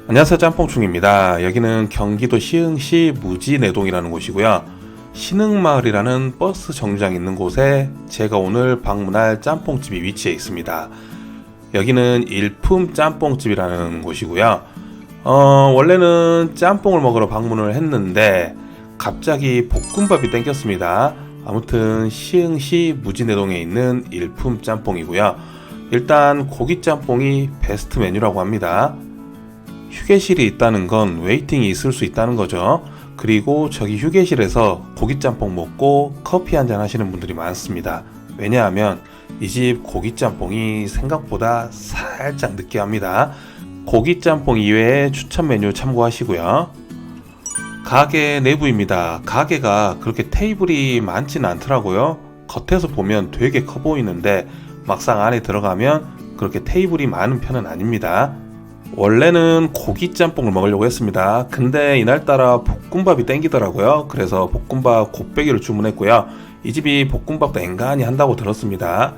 안녕하세요, 짬뽕충입니다. 여기는 경기도 시흥시 무지내동이라는 곳이고요. 신흥마을이라는 버스 정류장이 있는 곳에 제가 오늘 방문할 짬뽕집이 위치해 있습니다. 여기는 일품 짬뽕집이라는 곳이고요. 원래는 짬뽕을 먹으러 방문을 했는데 갑자기 볶음밥이 땡겼습니다. 아무튼 시흥시 무지내동에 있는 일품 짬뽕이고요. 일단 고기 짬뽕이 베스트 메뉴라고 합니다. 휴게실이 있다는 건 웨이팅이 있을 수 있다는 거죠. 그리고 저기 휴게실에서 고기짬뽕 먹고 커피 한잔 하시는 분들이 많습니다. 왜냐하면 이 집 고기짬뽕이 생각보다 살짝 느끼합니다. 고기짬뽕 이외에 추천 메뉴 참고하시고요. 가게 내부입니다. 가게가 그렇게 테이블이 많지는 않더라고요. 겉에서 보면 되게 커 보이는데 막상 안에 들어가면 그렇게 테이블이 많은 편은 아닙니다. 원래는 고기 짬뽕을 먹으려고 했습니다. 근데 이날따라 볶음밥이 땡기더라고요. 그래서 볶음밥 곱빼기를 주문했고요. 이 집이 볶음밥도 앵간히 한다고 들었습니다.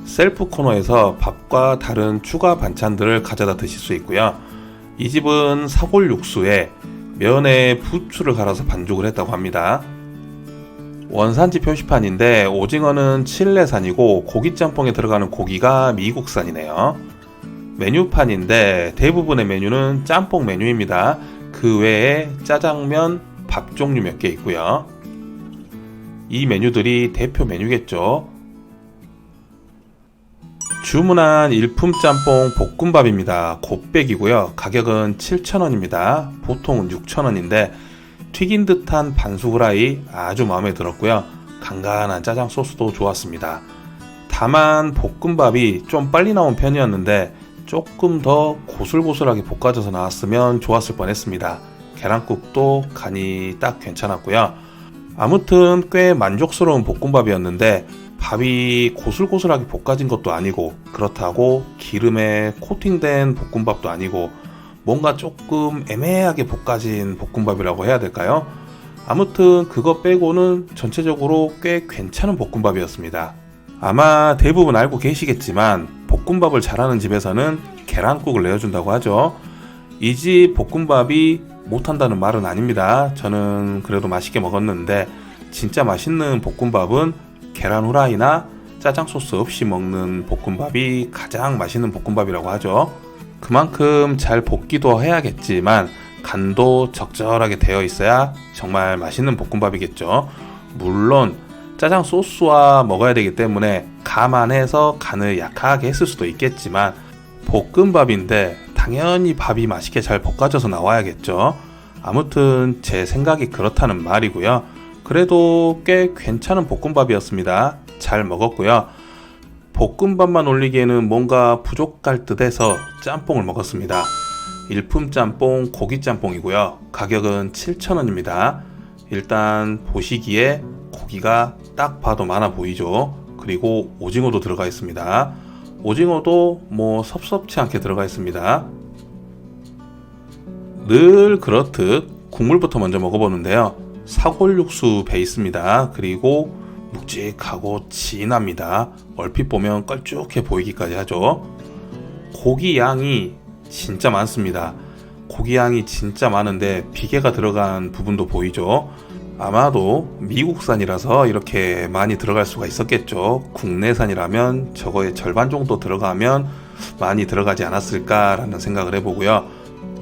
셀프 코너에서 밥과 다른 추가 반찬들을 가져다 드실 수 있고요. 이 집은 사골 육수에 면에 부추를 갈아서 반죽을 했다고 합니다. 원산지 표시판인데 오징어는 칠레산이고 고기 짬뽕에 들어가는 고기가 미국산이네요. 메뉴판인데 대부분의 메뉴는 짬뽕 메뉴입니다. 그 외에 짜장면, 밥 종류 몇 개 있고요. 이 메뉴들이 대표 메뉴겠죠. 주문한 일품 짬뽕 볶음밥입니다. 곱빼기고요. 가격은 7,000원입니다. 보통은 6,000원인데 튀긴 듯한 반숙 후라이 아주 마음에 들었고요. 간간한 짜장 소스도 좋았습니다. 다만 볶음밥이 좀 빨리 나온 편이었는데 조금 더 고슬고슬하게 볶아져서 나왔으면 좋았을 뻔했습니다. 계란국도 간이 딱 괜찮았고요. 아무튼 꽤 만족스러운 볶음밥이었는데 밥이 고슬고슬하게 볶아진 것도 아니고 그렇다고 기름에 코팅된 볶음밥도 아니고 뭔가 조금 애매하게 볶아진 볶음밥이라고 해야 될까요? 아무튼 그거 빼고는 전체적으로 꽤 괜찮은 볶음밥이었습니다. 아마 대부분 알고 계시겠지만 볶음밥을 잘하는 집에서는 계란국을 내어준다고 하죠. 이 집 볶음밥이 못한다는 말은 아닙니다. 저는 그래도 맛있게 먹었는데 진짜 맛있는 볶음밥은 계란 후라이나 짜장 소스 없이 먹는 볶음밥이 가장 맛있는 볶음밥이라고 하죠. 그만큼 잘 볶기도 해야겠지만 간도 적절하게 되어 있어야 정말 맛있는 볶음밥이겠죠. 물론 짜장 소스와 먹어야 되기 때문에 감안해서 간을 약하게 했을 수도 있겠지만 볶음밥인데 당연히 밥이 맛있게 잘 볶아져서 나와야겠죠. 아무튼 제 생각이 그렇다는 말이고요. 그래도 꽤 괜찮은 볶음밥이었습니다. 잘 먹었고요. 볶음밥만 올리기에는 뭔가 부족할 듯해서 짬뽕을 먹었습니다. 일품 짬뽕 고기 짬뽕이고요. 가격은 7,000원입니다. 일단 보시기에 고기가 딱 봐도 많아 보이죠. 그리고 오징어도 들어가 있습니다. 오징어도 뭐 섭섭치 않게 들어가 있습니다. 늘 그렇듯 국물부터 먼저 먹어보는데요. 사골 육수 베이스입니다. 그리고 묵직하고 진합니다. 얼핏 보면 걸쭉해 보이기까지 하죠. 고기 양이 진짜 많습니다. 고기 양이 진짜 많은데 비계가 들어간 부분도 보이죠. 아마도 미국산이라서 이렇게 많이 들어갈 수가 있었겠죠. 국내산이라면 저거의 절반 정도 들어가면 많이 들어가지 않았을까라는 생각을 해보고요.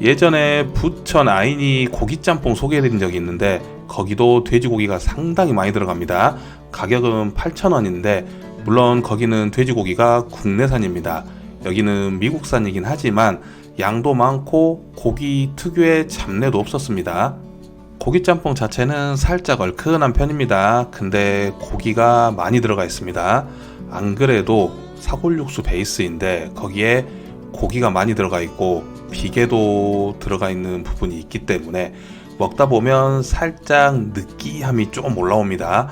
예전에 부천 아이니 고기짬뽕 소개해드린 적이 있는데 거기도 돼지고기가 상당히 많이 들어갑니다. 가격은 8,000원인데 물론 거기는 돼지고기가 국내산입니다. 여기는 미국산이긴 하지만 양도 많고 고기 특유의 잡내도 없었습니다. 고기짬뽕 자체는 살짝 얼큰한 편입니다. 근데 고기가 많이 들어가 있습니다. 안 그래도 사골육수 베이스인데 거기에 고기가 많이 들어가 있고 비계도 들어가 있는 부분이 있기 때문에 먹다 보면 살짝 느끼함이 조금 올라옵니다.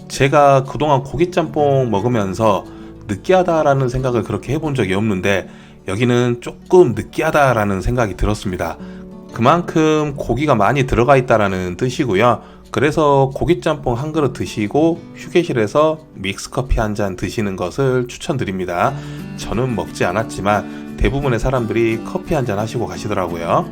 제가 그동안 고기짬뽕 먹으면서 느끼하다라는 생각을 그렇게 해본 적이 없는데 여기는 조금 느끼하다라는 생각이 들었습니다. 그만큼 고기가 많이 들어가 있다라는 뜻이고요. 그래서 고기짬뽕 한 그릇 드시고 휴게실에서 믹스커피 한 잔 드시는 것을 추천드립니다. 저는 먹지 않았지만 대부분의 사람들이 커피 한잔 하시고 가시더라고요.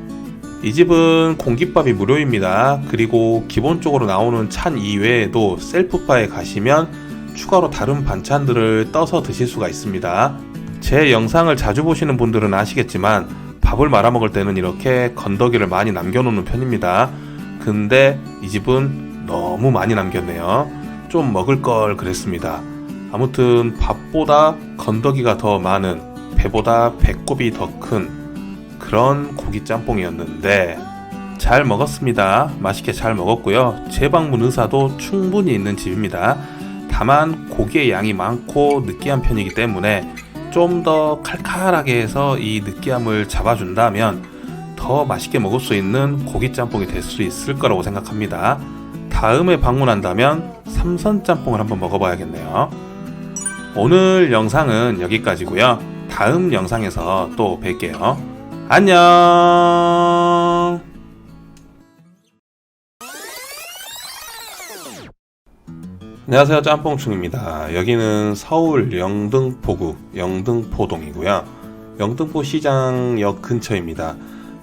이 집은 공깃밥이 무료입니다. 그리고 기본적으로 나오는 찬 이외에도 셀프바에 가시면 추가로 다른 반찬들을 떠서 드실 수가 있습니다. 제 영상을 자주 보시는 분들은 아시겠지만 밥을 말아 먹을 때는 이렇게 건더기를 많이 남겨놓는 편입니다. 근데 이 집은 너무 많이 남겼네요. 좀 먹을 걸 그랬습니다. 아무튼 밥보다 건더기가 더 많은, 배보다 배꼽이 더 큰 그런 고기 짬뽕이었는데 잘 먹었습니다. 맛있게 잘 먹었고요. 재방문 의사도 충분히 있는 집입니다. 다만 고기의 양이 많고 느끼한 편이기 때문에 좀 더 칼칼하게 해서 이 느끼함을 잡아준다면 더 맛있게 먹을 수 있는 고기 짬뽕이 될 수 있을 거라고 생각합니다. 다음에 방문한다면 삼선 짬뽕을 한번 먹어봐야겠네요. 오늘 영상은 여기까지고요. 다음 영상에서 또 뵐게요. 안녕. 안녕하세요, 짬뽕충입니다. 여기는 서울 영등포구 영등포동이고요. 영등포 시장역 근처입니다.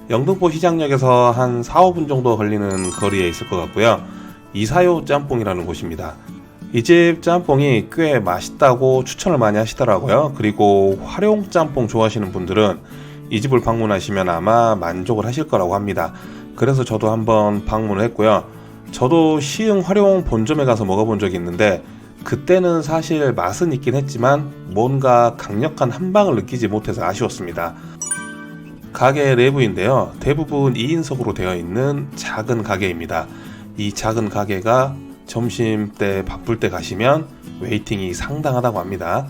영등포 시장역에서 한 4-5분 정도 걸리는 거리에 있을 것 같고요. 이사요 짬뽕이라는 곳입니다. 이 집 짬뽕이 꽤 맛있다고 추천을 많이 하시더라고요. 그리고 활용 짬뽕 좋아하시는 분들은 이 집을 방문하시면 아마 만족을 하실 거라고 합니다. 그래서 저도 한번 방문을 했고요. 저도 시흥 활용 본점에 가서 먹어본 적이 있는데 그때는 사실 맛은 있긴 했지만 뭔가 강력한 한방을 느끼지 못해서 아쉬웠습니다. 가게 내부인데요. 대부분 2인석으로 되어 있는 작은 가게입니다. 이 작은 가게가 점심때 바쁠 때 가시면 웨이팅이 상당하다고 합니다.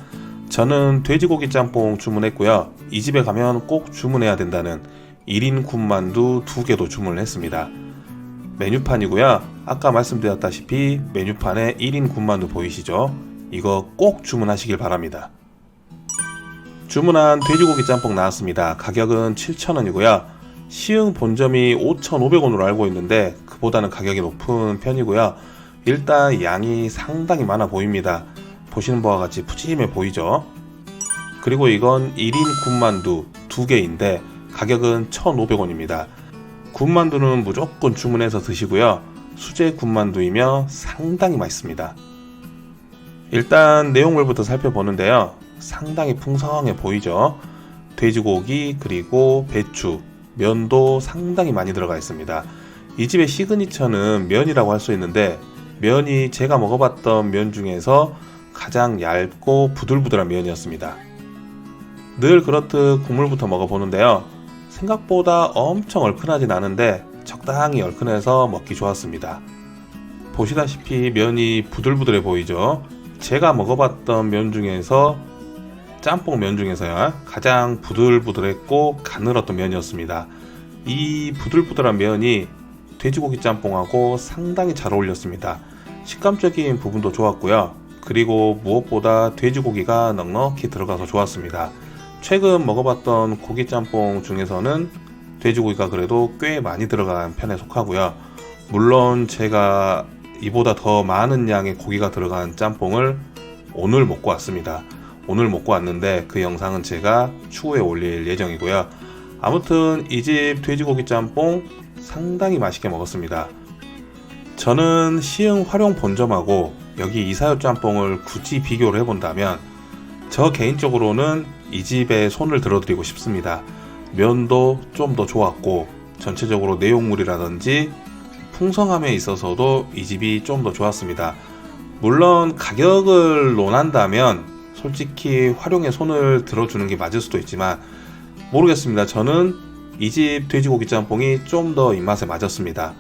저는 돼지고기 짬뽕 주문했고요. 이 집에 가면 꼭 주문해야 된다는 1인 군만두 2개도 주문을 했습니다. 메뉴판이고요. 아까 말씀드렸다시피 메뉴판에 1인 군만두 보이시죠? 이거 꼭 주문하시길 바랍니다. 주문한 돼지고기 짬뽕 나왔습니다. 가격은 7,000원이고요. 시흥 본점이 5,500원으로 알고 있는데 그보다는 가격이 높은 편이고요. 일단 양이 상당히 많아 보입니다. 보시는 바와 같이 푸짐해 보이죠? 그리고 이건 1인 군만두 2개인데 가격은 1,500원입니다. 군만두는 무조건 주문해서 드시고요. 수제 군만두이며 상당히 맛있습니다. 일단 내용물부터 살펴보는데요. 상당히 풍성해 보이죠? 돼지고기 그리고 배추, 면도 상당히 많이 들어가 있습니다. 이 집의 시그니처는 면이라고 할 수 있는데 면이 제가 먹어봤던 면 중에서 가장 얇고 부들부들한 면이었습니다. 늘 그렇듯 국물부터 먹어보는데요. 생각보다 엄청 얼큰하진 않은데 적당히 얼큰해서 먹기 좋았습니다. 보시다시피 면이 부들부들해 보이죠? 제가 먹어봤던 면 중에서 짬뽕 면 중에서요 가장 부들부들했고 가늘었던 면이었습니다. 이 부들부들한 면이 돼지고기 짬뽕하고 상당히 잘 어울렸습니다. 식감적인 부분도 좋았고요. 그리고 무엇보다 돼지고기가 넉넉히 들어가서 좋았습니다. 최근 먹어봤던 고기 짬뽕 중에서는 돼지고기가 그래도 꽤 많이 들어간 편에 속하고요. 물론 제가 이보다 더 많은 양의 고기가 들어간 짬뽕을 오늘 먹고 왔습니다. 오늘 먹고 왔는데 그 영상은 제가 추후에 올릴 예정이고요. 아무튼 이 집 돼지고기 짬뽕 상당히 맛있게 먹었습니다. 저는 시흥 활용 본점하고 여기 이사요 짬뽕을 굳이 비교를 해본다면 저 개인적으로는 이 집에 손을 들어드리고 싶습니다. 면도 좀 더 좋았고 전체적으로 내용물이라든지 풍성함에 있어서도 이 집이 좀 더 좋았습니다. 물론 가격을 논한다면 솔직히 활용에 손을 들어주는 게 맞을 수도 있지만 모르겠습니다. 저는 이 집 돼지고기 짬뽕이 좀 더 입맛에 맞았습니다.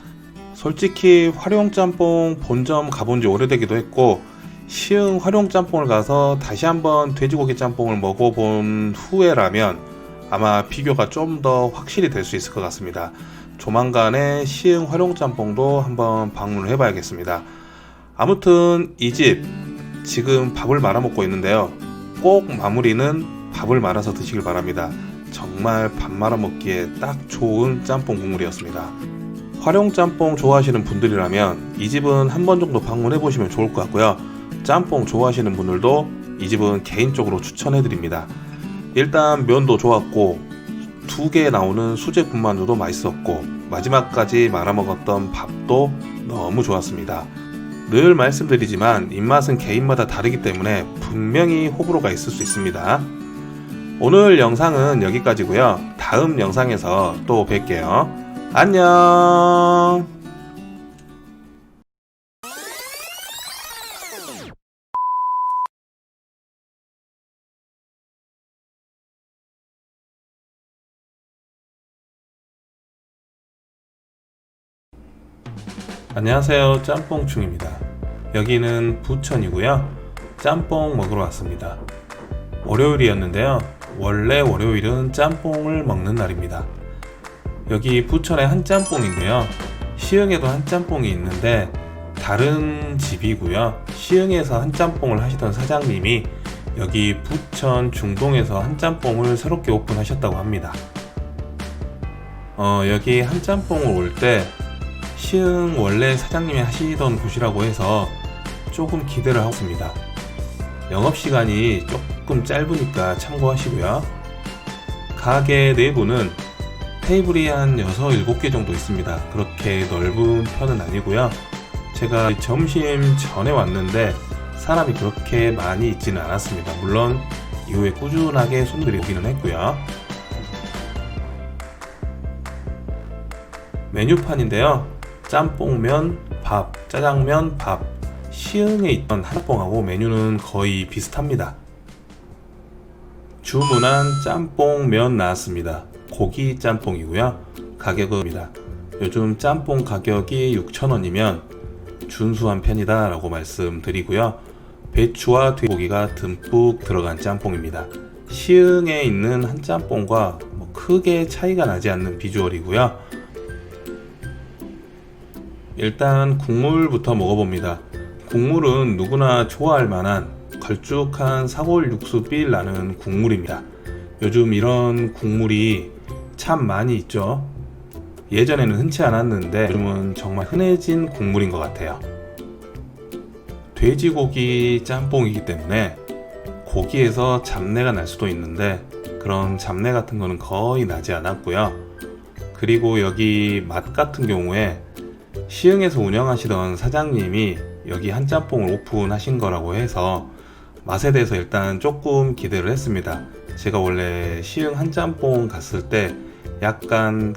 솔직히 활용 짬뽕 본점 가본 지 오래되기도 했고 시흥 활용 짬뽕을 가서 다시 한번 돼지고기 짬뽕을 먹어본 후에라면 아마 비교가 좀 더 확실히 될 수 있을 것 같습니다. 조만간에 시흥 활용 짬뽕도 한번 방문을 해봐야겠습니다. 아무튼 이 집 지금 밥을 말아 먹고 있는데요. 꼭 마무리는 밥을 말아서 드시길 바랍니다. 정말 밥 말아 먹기에 딱 좋은 짬뽕 국물이었습니다. 활용 짬뽕 좋아하시는 분들이라면 이 집은 한 번 정도 방문해 보시면 좋을 것 같고요. 짬뽕 좋아하시는 분들도 이 집은 개인적으로 추천해 드립니다. 일단 면도 좋았고 2개 나오는 수제 군만두도 맛있었고 마지막까지 말아먹었던 밥도 너무 좋았습니다. 늘 말씀드리지만 입맛은 개인마다 다르기 때문에 분명히 호불호가 있을 수 있습니다. 오늘 영상은 여기까지고요. 다음 영상에서 또 뵐게요. 안녕. 안녕하세요, 짬뽕충입니다. 여기는 부천이고요. 짬뽕 먹으러 왔습니다. 월요일이었는데요. 원래 월요일은 짬뽕을 먹는 날입니다. 여기 부천에 한짬뽕인데요. 시흥에도 한짬뽕이 있는데 다른 집이고요. 시흥에서 한짬뽕을 하시던 사장님이 여기 부천 중동에서 한짬뽕을 새롭게 오픈하셨다고 합니다. 여기 한짬뽕을 올 때 시흥 원래 사장님이 하시던 곳이라고 해서 조금 기대를 하고 있습니다. 영업시간이 조금 짧으니까 참고하시고요. 가게 내부는 테이블이 한 6, 7개 정도 있습니다. 그렇게 넓은 편은 아니고요. 제가 점심 전에 왔는데 사람이 그렇게 많이 있지는 않았습니다. 물론 이후에 꾸준하게 손님들이 오기는 했고요. 메뉴판인데요. 짬뽕면, 밥, 짜장면, 밥. 시흥에 있던 한짬뽕하고 메뉴는 거의 비슷합니다. 주문한 짬뽕면 나왔습니다. 고기 짬뽕이고요. 가격입니다. 요즘 짬뽕 가격이 6,000원이면 준수한 편이다 라고 말씀드리고요. 배추와 돼지고기가 듬뿍 들어간 짬뽕입니다. 시흥에 있는 한짬뽕과 크게 차이가 나지 않는 비주얼이고요. 일단 국물부터 먹어봅니다. 국물은 누구나 좋아할 만한 걸쭉한 사골 육수 빌 나는 국물입니다. 요즘 이런 국물이 참 많이 있죠. 예전에는 흔치 않았는데 요즘은 정말 흔해진 국물인 것 같아요. 돼지고기 짬뽕이기 때문에 고기에서 잡내가 날 수도 있는데 그런 잡내 같은 거는 거의 나지 않았고요. 그리고 여기 맛 같은 경우에 시흥에서 운영하시던 사장님이 여기 한짬뽕을 오픈하신 거라고 해서 맛에 대해서 일단 조금 기대를 했습니다. 제가 원래 시흥 한짬뽕 갔을 때 약간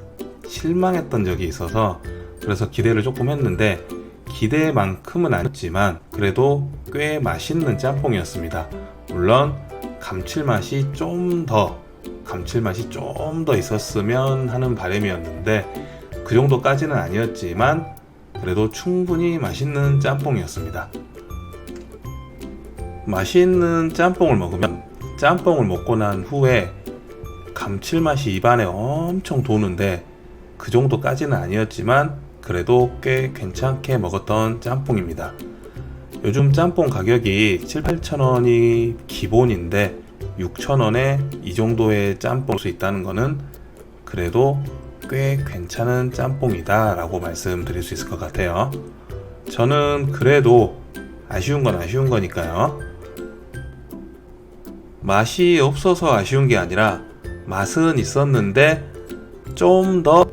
실망했던 적이 있어서 그래서 기대를 조금 했는데 기대만큼은 아니었지만 그래도 꽤 맛있는 짬뽕이었습니다. 물론 감칠맛이 좀 더 있었으면 하는 바람이었는데 그 정도까지는 아니었지만 그래도 충분히 맛있는 짬뽕이었습니다. 맛있는 짬뽕을 먹으면 짬뽕을 먹고 난 후에 감칠맛이 입안에 엄청 도는데 그 정도까지는 아니었지만 그래도 꽤 괜찮게 먹었던 짬뽕입니다. 요즘 짬뽕 가격이 7, 8,000원이 기본인데 6,000원에 이 정도의 짬뽕 먹을 수 있다는 거는 그래도 꽤 괜찮은 짬뽕이다 라고 말씀드릴 수 있을 것 같아요. 저는 그래도 아쉬운 건 아쉬운 거니까요. 맛이 없어서 아쉬운 게 아니라 맛은 있었는데 좀 더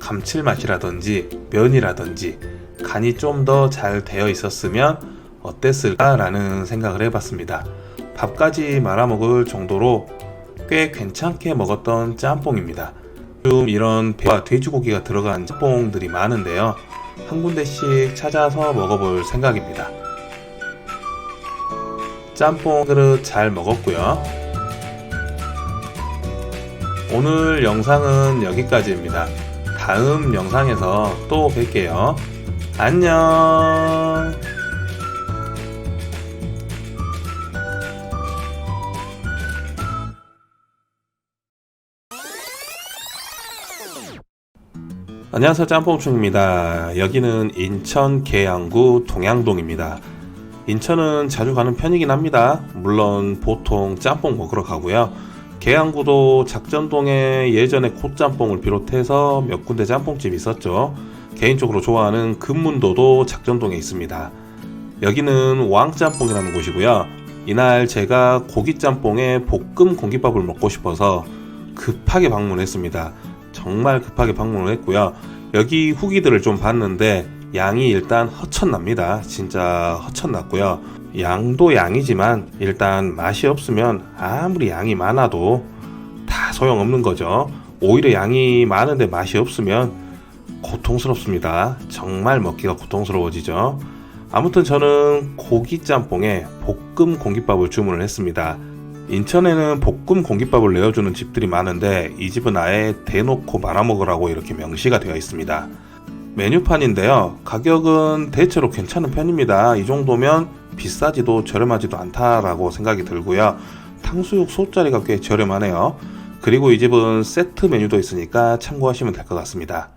감칠맛이라든지 면이라든지 간이 좀 더 잘 되어 있었으면 어땠을까 라는 생각을 해봤습니다. 밥까지 말아먹을 정도로 꽤 괜찮게 먹었던 짬뽕입니다. 요즘 이런 배와 돼지고기가 들어간 짬뽕들이 많은데요. 한 군데씩 찾아서 먹어볼 생각입니다. 짬뽕 그릇 잘 먹었고요. 오늘 영상은 여기까지입니다. 다음 영상에서 또 뵐게요. 안녕. 안녕하세요, 짬뽕충입니다. 여기는 인천 계양구 동양동입니다. 인천은 자주 가는 편이긴 합니다. 물론 보통 짬뽕 먹으러 가고요. 계양구도 작전동에 예전에 콧짬뽕을 비롯해서 몇 군데 짬뽕집이 있었죠. 개인적으로 좋아하는 금문도도 작전동에 있습니다. 여기는 왕짬뽕이라는 곳이고요. 이날 제가 고기짬뽕에 볶음 공깃밥을 먹고 싶어서 급하게 방문했습니다. 정말 급하게 방문을 했고요. 여기 후기들을 좀 봤는데 양이 일단 허천납니다. 진짜 허천났고요. 양도 양이지만 일단 맛이 없으면 아무리 양이 많아도 다 소용없는 거죠. 오히려 양이 많은데 맛이 없으면 고통스럽습니다. 정말 먹기가 고통스러워지죠. 아무튼 저는 고기짬뽕에 볶음 공깃밥을 주문을 했습니다. 인천에는 볶음 공깃밥을 내어주는 집들이 많은데 이 집은 아예 대놓고 말아먹으라고 이렇게 명시가 되어 있습니다. 메뉴판인데요. 가격은 대체로 괜찮은 편입니다. 이 정도면 비싸지도 저렴하지도 않다라고 생각이 들고요. 탕수육 소짜리가 꽤 저렴하네요. 그리고 이 집은 세트 메뉴도 있으니까 참고하시면 될 것 같습니다.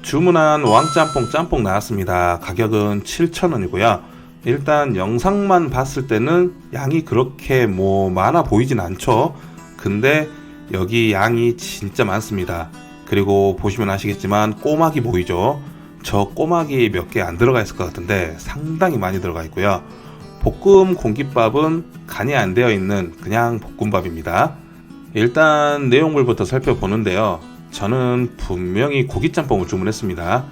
주문한 왕짬뽕 짬뽕 나왔습니다. 가격은 7,000원이고요. 일단 영상만 봤을 때는 양이 그렇게 많아 보이진 않죠. 근데 여기 양이 진짜 많습니다. 그리고 보시면 아시겠지만 꼬막이 보이죠. 저 꼬막이 몇 개 안 들어가 있을 것 같은데 상당히 많이 들어가 있고요. 볶음 공깃밥은 간이 안 되어 있는 그냥 볶음밥입니다. 일단 내용물부터 살펴보는데요. 저는 분명히 고기짬뽕을 주문했습니다.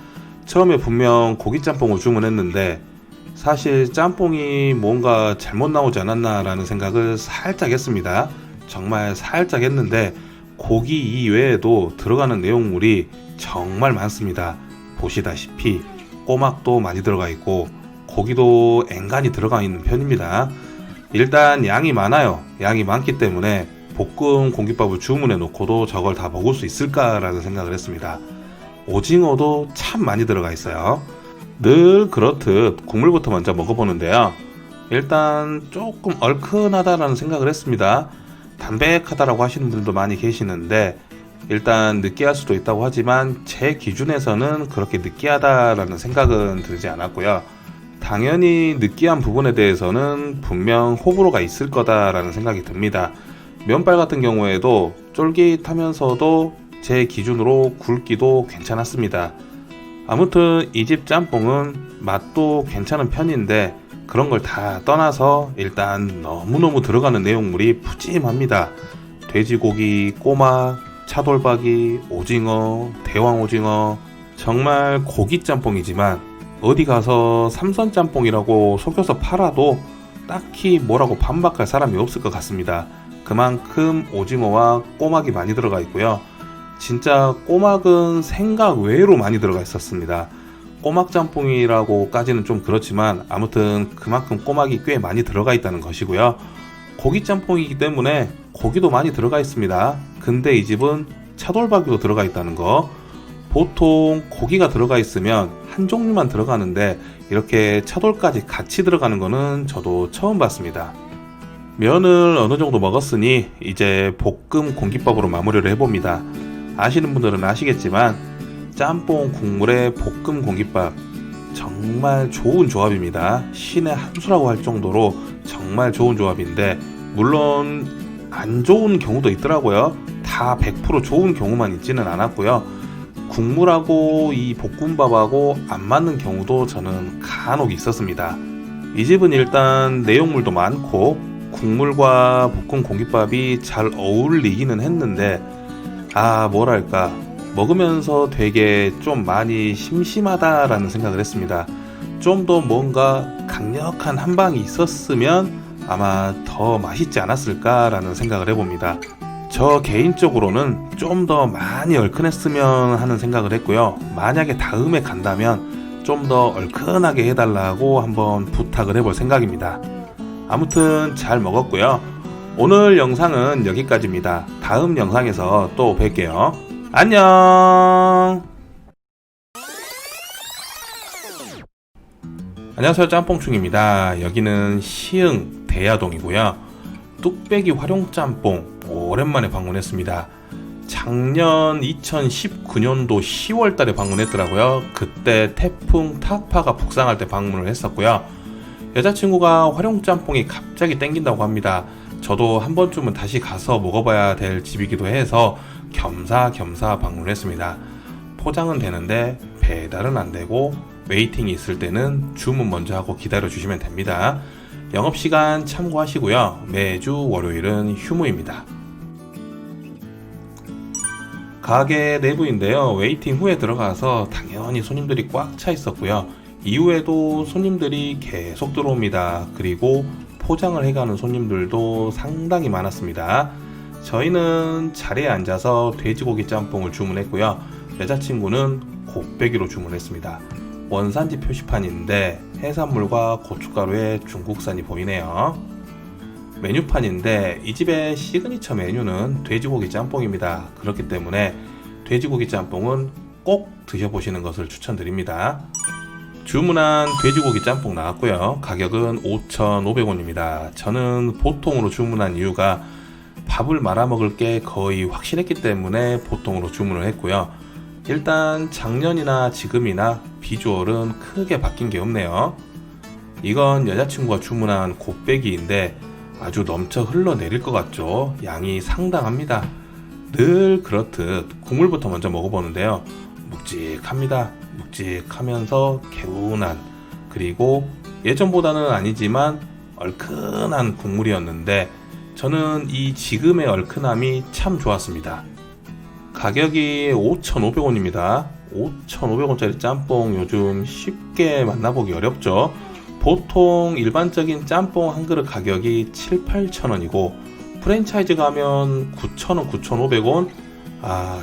처음에 분명 고기짬뽕을 주문했는데 사실 짬뽕이 뭔가 잘못 나오지 않았나 라는 생각을 살짝 했습니다. 정말 살짝 했는데 고기 이외에도 들어가는 내용물이 정말 많습니다. 보시다시피 꼬막도 많이 들어가 있고 고기도 앵간히 들어가 있는 편입니다. 일단 양이 많아요. 양이 많기 때문에 볶음 공깃밥을 주문해 놓고도 저걸 다 먹을 수 있을까라는 생각을 했습니다. 오징어도 참 많이 들어가 있어요. 늘 그렇듯 국물부터 먼저 먹어보는데요. 일단 조금 얼큰하다라는 생각을 했습니다. 담백하다라고 하시는 분들도 많이 계시는데 일단 느끼할 수도 있다고 하지만 제 기준에서는 그렇게 느끼하다라는 생각은 들지 않았고요. 당연히 느끼한 부분에 대해서는 분명 호불호가 있을 거다라는 생각이 듭니다. 면발 같은 경우에도 쫄깃하면서도 제 기준으로 굵기도 괜찮았습니다. 아무튼 이 집 짬뽕은 맛도 괜찮은 편인데 그런 걸 다 떠나서 일단 너무너무 들어가는 내용물이 푸짐합니다. 돼지고기, 꼬막, 차돌박이, 오징어, 대왕오징어, 정말 고기짬뽕이지만 어디 가서 삼선짬뽕이라고 속여서 팔아도 딱히 뭐라고 반박할 사람이 없을 것 같습니다. 그만큼 오징어와 꼬막이 많이 들어가 있고요. 진짜 꼬막은 생각 외로 많이 들어가 있었습니다. 꼬막짬뽕이라고까지는 좀 그렇지만 아무튼 그만큼 꼬막이 꽤 많이 들어가 있다는 것이고요. 고기짬뽕이기 때문에 고기도 많이 들어가 있습니다. 근데 이 집은 차돌박이도 들어가 있다는 거. 보통 고기가 들어가 있으면 한 종류만 들어가는데 이렇게 차돌까지 같이 들어가는 거는 저도 처음 봤습니다. 면을 어느 정도 먹었으니 이제 볶음 공깃밥으로 마무리를 해봅니다. 아시는 분들은 아시겠지만 짬뽕 국물에 볶음 공깃밥 정말 좋은 조합입니다. 신의 한 수라고 할 정도로 정말 좋은 조합인데 물론 안 좋은 경우도 있더라고요. 다 100% 좋은 경우만 있지는 않았고요. 국물하고 이 볶음밥하고 안 맞는 경우도 저는 간혹 있었습니다. 이 집은 일단 내용물도 많고 국물과 볶음 공깃밥이 잘 어울리기는 했는데 뭐랄까 먹으면서 되게 좀 많이 심심하다라는 생각을 했습니다. 좀 더 뭔가 강력한 한방이 있었으면 아마 더 맛있지 않았을까라는 생각을 해봅니다. 저 개인적으로는 좀 더 많이 얼큰했으면 하는 생각을 했고요. 만약에 다음에 간다면 좀 더 얼큰하게 해달라고 한번 부탁을 해볼 생각입니다. 아무튼 잘 먹었고요. 오늘 영상은 여기까지입니다. 다음 영상에서 또 뵐게요. 안녕. 안녕하세요, 짬뽕충입니다. 여기는 시흥 대야동이고요. 뚝배기 활용짬뽕 오랜만에 방문했습니다. 작년 2019년도 10월 달에 방문했더라고요. 그때 태풍 타파가 북상할 때 방문을 했었고요. 여자친구가 활용짬뽕이 갑자기 땡긴다고 합니다. 저도 한 번쯤은 다시 가서 먹어봐야 될 집이기도 해서 겸사겸사 방문을 했습니다. 포장은 되는데 배달은 안 되고 웨이팅이 있을 때는 주문 먼저 하고 기다려 주시면 됩니다. 영업시간 참고하시고요. 매주 월요일은 휴무입니다. 가게 내부인데요. 웨이팅 후에 들어가서 당연히 손님들이 꽉 차 있었고요. 이후에도 손님들이 계속 들어옵니다. 그리고 포장을 해가는 손님들도 상당히 많았습니다. 저희는 자리에 앉아서 돼지고기 짬뽕을 주문했고요. 여자친구는 곱빼기로 주문했습니다. 원산지 표시판인데 해산물과 고춧가루에 중국산이 보이네요. 메뉴판인데 이 집의 시그니처 메뉴는 돼지고기 짬뽕입니다. 그렇기 때문에 돼지고기 짬뽕은 꼭 드셔보시는 것을 추천드립니다. 주문한 돼지고기 짬뽕 나왔고요. 가격은 5,500원입니다. 저는 보통으로 주문한 이유가 밥을 말아 먹을 게 거의 확실했기 때문에 보통으로 주문을 했고요. 일단 작년이나 지금이나 비주얼은 크게 바뀐 게 없네요. 이건 여자친구가 주문한 곱빼기인데 아주 넘쳐 흘러내릴 것 같죠? 양이 상당합니다. 늘 그렇듯 국물부터 먼저 먹어보는데요. 묵직합니다. 묵직하면서 개운한, 그리고 예전보다는 아니지만 얼큰한 국물이었는데 저는 이 지금의 얼큰함이 참 좋았습니다. 가격이 5,500원입니다. 5,500원짜리 짬뽕 요즘 쉽게 만나보기 어렵죠. 보통 일반적인 짬뽕 한 그릇 가격이 7,000~8,000원이고 프랜차이즈 가면 9,000원, 9,500원.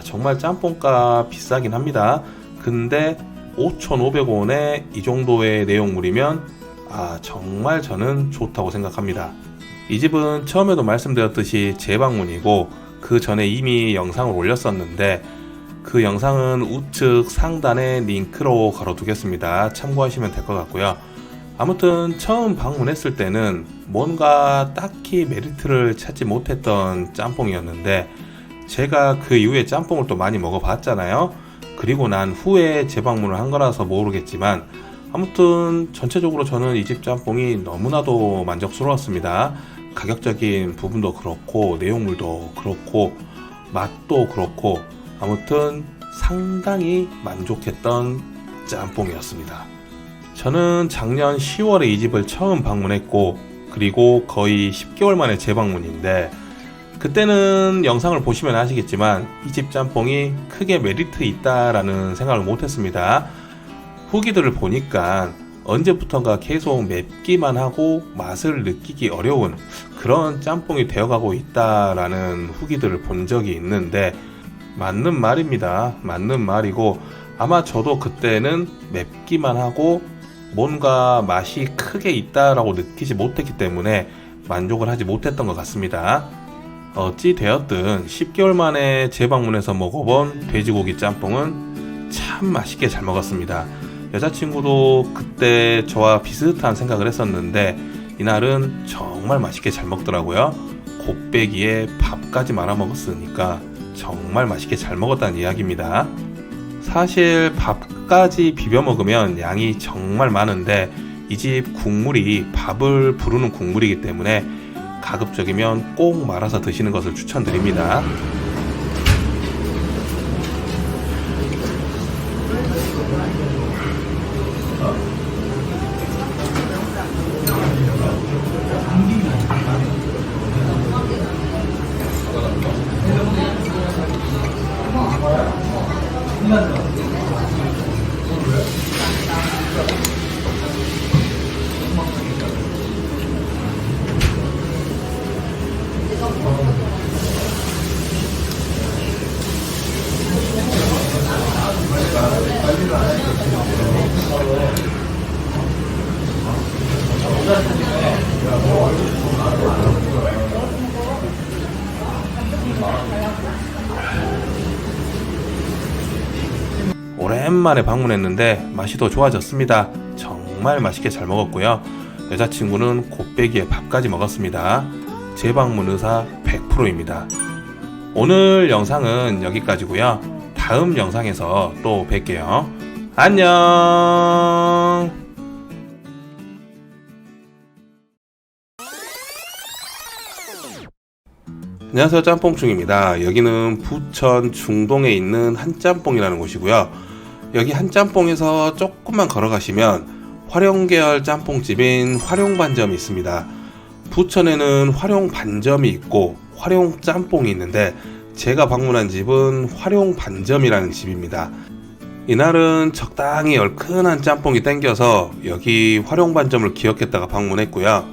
정말 짬뽕값 비싸긴 합니다. 근데 5,500원에 이 정도의 내용물이면 정말 저는 좋다고 생각합니다. 이 집은 처음에도 말씀드렸듯이 재방문이고 그 전에 이미 영상을 올렸었는데 그 영상은 우측 상단에 링크로 걸어두겠습니다. 참고하시면 될 것 같고요. 아무튼 처음 방문했을 때는 뭔가 딱히 메리트를 찾지 못했던 짬뽕이었는데 제가 그 이후에 짬뽕을 또 많이 먹어봤잖아요. 그리고 난 후에 재방문을 한 거라서 모르겠지만 아무튼 전체적으로 저는 이 집 짬뽕이 너무나도 만족스러웠습니다. 가격적인 부분도 그렇고 내용물도 그렇고 맛도 그렇고 아무튼 상당히 만족했던 짬뽕이었습니다. 저는 작년 10월에 이 집을 처음 방문했고 그리고 거의 10개월 만에 재방문인데 그때는 영상을 보시면 아시겠지만 이 집 짬뽕이 크게 메리트 있다라는 생각을 못했습니다. 후기들을 보니까 언제부턴가 계속 맵기만 하고 맛을 느끼기 어려운 그런 짬뽕이 되어가고 있다라는 후기들을 본 적이 있는데 맞는 말입니다. 맞는 말이고 아마 저도 그때는 맵기만 하고 뭔가 맛이 크게 있다라고 느끼지 못했기 때문에 만족을 하지 못했던 것 같습니다. 어찌 되었든 10개월 만에 재방문해서 먹어본 돼지고기 짬뽕은 참 맛있게 잘 먹었습니다. 여자친구도 그때 저와 비슷한 생각을 했었는데 이날은 정말 맛있게 잘 먹더라고요. 곱빼기에 밥까지 말아 먹었으니까 정말 맛있게 잘 먹었다는 이야기입니다. 사실 밥까지 비벼 먹으면 양이 정말 많은데 이 집 국물이 밥을 부르는 국물이기 때문에 가급적이면 꼭 말아서 드시는 것을 추천드립니다. 오랜만에 방문했는데 맛이 더 좋아졌습니다. 정말 맛있게 잘 먹었고요. 여자친구는 곱빼기에 밥까지 먹었습니다. 재방문 의사 100%입니다. 오늘 영상은 여기까지고요. 다음 영상에서 또 뵐게요. 안녕. 안녕하세요, 짬뽕충입니다. 여기는 부천 중동에 있는 한짬뽕이라는 곳이고요. 여기 한짬뽕에서 조금만 걸어가시면 활용계열 짬뽕집인 활용반점이 있습니다. 부천에는 활용반점이 있고 활용짬뽕이 있는데 제가 방문한 집은 활용반점이라는 집입니다. 이날은 적당히 얼큰한 짬뽕이 땡겨서 여기 활용반점을 기억했다가 방문했고요.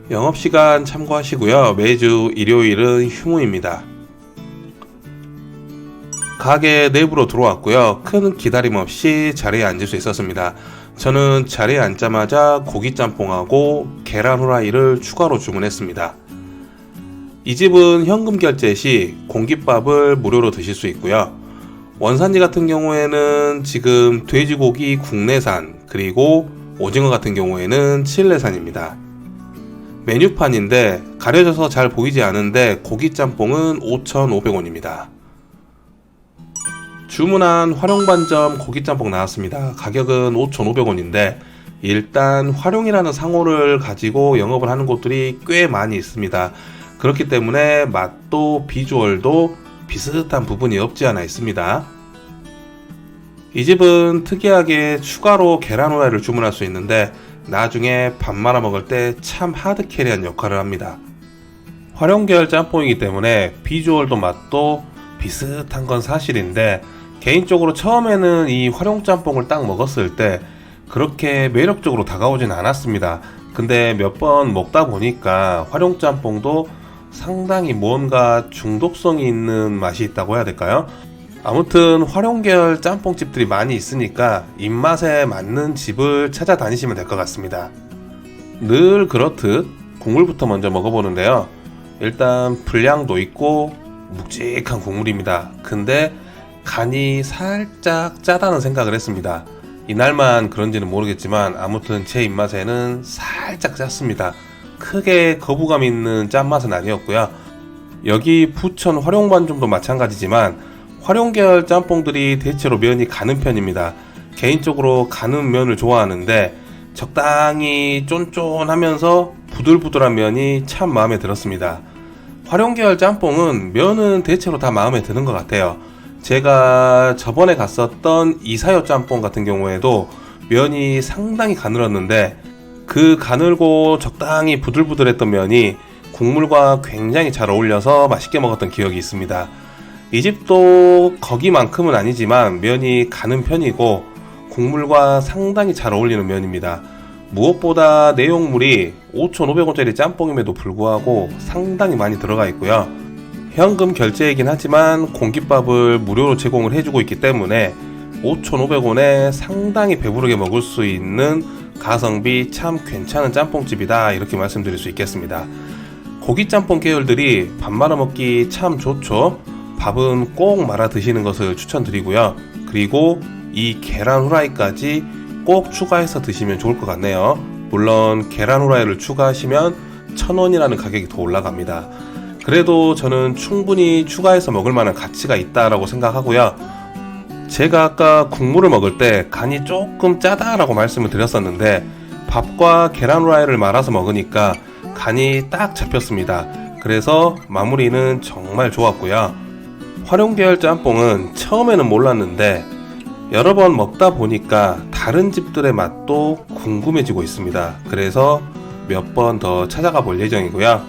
영업시간 참고하시고요. 매주 일요일은 휴무입니다. 가게 내부로 들어왔고요. 큰 기다림 없이 자리에 앉을 수 있었습니다. 저는 자리에 앉자마자 고기짬뽕하고 계란 후라이를 추가로 주문했습니다. 이 집은 현금 결제 시 공깃밥을 무료로 드실 수 있고요. 원산지 같은 경우에는 지금 돼지고기 국내산 그리고 오징어 같은 경우에는 칠레산입니다. 메뉴판인데 가려져서 잘 보이지 않은데 고기짬뽕은 5,500원입니다. 주문한 활용반점 고기짬뽕 나왔습니다. 가격은 5,500원인데 일단 활용이라는 상호를 가지고 영업을 하는 곳들이 꽤 많이 있습니다. 그렇기 때문에 맛도 비주얼도 비슷한 부분이 없지 않아 있습니다. 이 집은 특이하게 추가로 계란 후라이를 주문할 수 있는데 나중에 밥 말아 먹을 때 참 하드캐리한 역할을 합니다. 활용계열 짬뽕이기 때문에 비주얼도 맛도 비슷한 건 사실인데 개인적으로 처음에는 이 활용짬뽕을 딱 먹었을 때 그렇게 매력적으로 다가오진 않았습니다. 근데 몇 번 먹다 보니까 활용짬뽕도 상당히 뭔가 중독성이 있는 맛이 있다고 해야 될까요? 아무튼 활용계열 짬뽕집들이 많이 있으니까 입맛에 맞는 집을 찾아다니시면 될 것 같습니다. 늘 그렇듯 국물부터 먼저 먹어보는데요. 일단 분량도 있고 묵직한 국물입니다. 근데 간이 살짝 짜다는 생각을 했습니다. 이날만 그런지는 모르겠지만 아무튼 제 입맛에는 살짝 짰습니다. 크게 거부감 있는 짠맛은 아니었고요. 여기 부천 활용반점도 마찬가지지만 활용계열 짬뽕들이 대체로 면이 가는 편입니다. 개인적으로 가는 면을 좋아하는데 적당히 쫀쫀하면서 부들부들한 면이 참 마음에 들었습니다. 활용계열 짬뽕은 면은 대체로 다 마음에 드는 것 같아요. 제가 저번에 갔었던 이사요 짬뽕 같은 경우에도 면이 상당히 가늘었는데 그 가늘고 적당히 부들부들했던 면이 국물과 굉장히 잘 어울려서 맛있게 먹었던 기억이 있습니다. 이 집도 거기만큼은 아니지만 면이 가는 편이고 국물과 상당히 잘 어울리는 면입니다. 무엇보다 내용물이 5,500원짜리 짬뽕임에도 불구하고 상당히 많이 들어가 있고요. 현금 결제이긴 하지만 공깃밥을 무료로 제공을 해주고 있기 때문에 5,500원에 상당히 배부르게 먹을 수 있는 가성비 참 괜찮은 짬뽕집이다 이렇게 말씀드릴 수 있겠습니다. 고기짬뽕 계열들이 밥 말아 먹기 참 좋죠. 밥은 꼭 말아 드시는 것을 추천드리고요. 그리고 이 계란 후라이까지 꼭 추가해서 드시면 좋을 것 같네요. 물론 계란 후라이를 추가하시면 1,000원이라는 가격이 더 올라갑니다. 그래도 저는 충분히 추가해서 먹을 만한 가치가 있다라고 생각하고요. 제가 아까 국물을 먹을 때 간이 조금 짜다라고 말씀을 드렸었는데 밥과 계란 후라이를 말아서 먹으니까 간이 딱 잡혔습니다. 그래서 마무리는 정말 좋았고요. 활용계열 짬뽕은 처음에는 몰랐는데 여러 번 먹다 보니까 다른 집들의 맛도 궁금해지고 있습니다. 그래서 몇 번 더 찾아가 볼 예정이고요.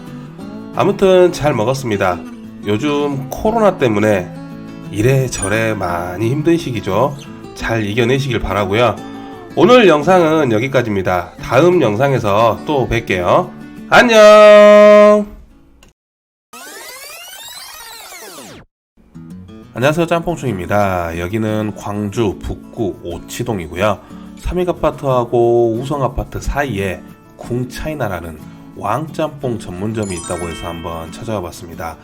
아무튼 잘 먹었습니다. 요즘 코로나 때문에 이래저래 많이 힘든 시기죠. 잘 이겨내시길 바라고요. 오늘 영상은 여기까지입니다. 다음 영상에서 또 뵐게요. 안녕. 안녕하세요, 짬뽕충입니다. 여기는 광주 북구 오치동이고요. 삼익아파트하고 우성아파트 사이에 궁차이나라는 왕짬뽕 전문점이 있다고 해서 한번 찾아와 봤습니다.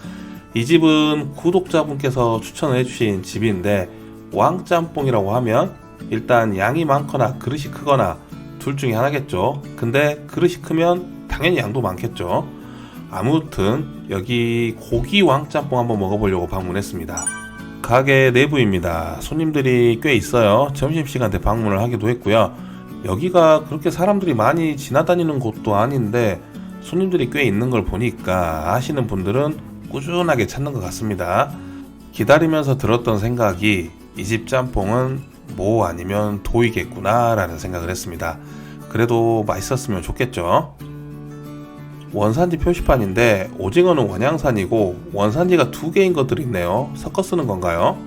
이 집은 구독자분께서 추천을 해주신 집인데 왕짬뽕이라고 하면 일단 양이 많거나 그릇이 크거나 둘 중에 하나겠죠. 근데 그릇이 크면 당연히 양도 많겠죠. 아무튼 여기 고기 왕짬뽕 한번 먹어보려고 방문했습니다. 가게 내부입니다. 손님들이 꽤 있어요. 점심시간 때 방문을 하기도 했고요. 여기가 그렇게 사람들이 많이 지나다니는 곳도 아닌데 손님들이 꽤 있는 걸 보니까 아시는 분들은 꾸준하게 찾는 것 같습니다. 기다리면서 들었던 생각이 이 집 짬뽕은 뭐 아니면 도이겠구나 라는 생각을 했습니다. 그래도 맛있었으면 좋겠죠. 원산지 표시판인데 오징어는 원양산이고 원산지가 2개인 것들이 있네요. 섞어 쓰는 건가요?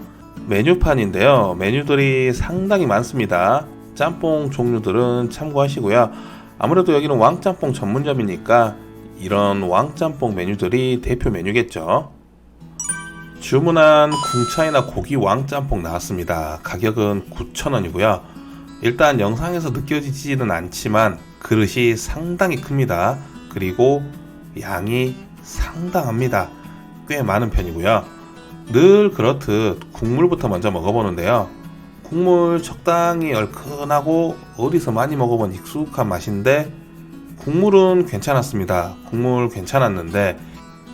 메뉴판인데요. 메뉴들이 상당히 많습니다. 짬뽕 종류들은 참고하시고요. 아무래도 여기는 왕짬뽕 전문점이니까 이런 왕짬뽕 메뉴들이 대표 메뉴겠죠. 주문한 궁차이나 고기 왕짬뽕 나왔습니다. 가격은 9,000원이고요. 일단 영상에서 느껴지지는 않지만 그릇이 상당히 큽니다. 그리고 양이 상당합니다. 꽤 많은 편이고요. 늘 그렇듯 국물부터 먼저 먹어보는데요. 국물 적당히 얼큰하고 어디서 많이 먹어본 익숙한 맛인데 국물은 괜찮았습니다. 국물 괜찮았는데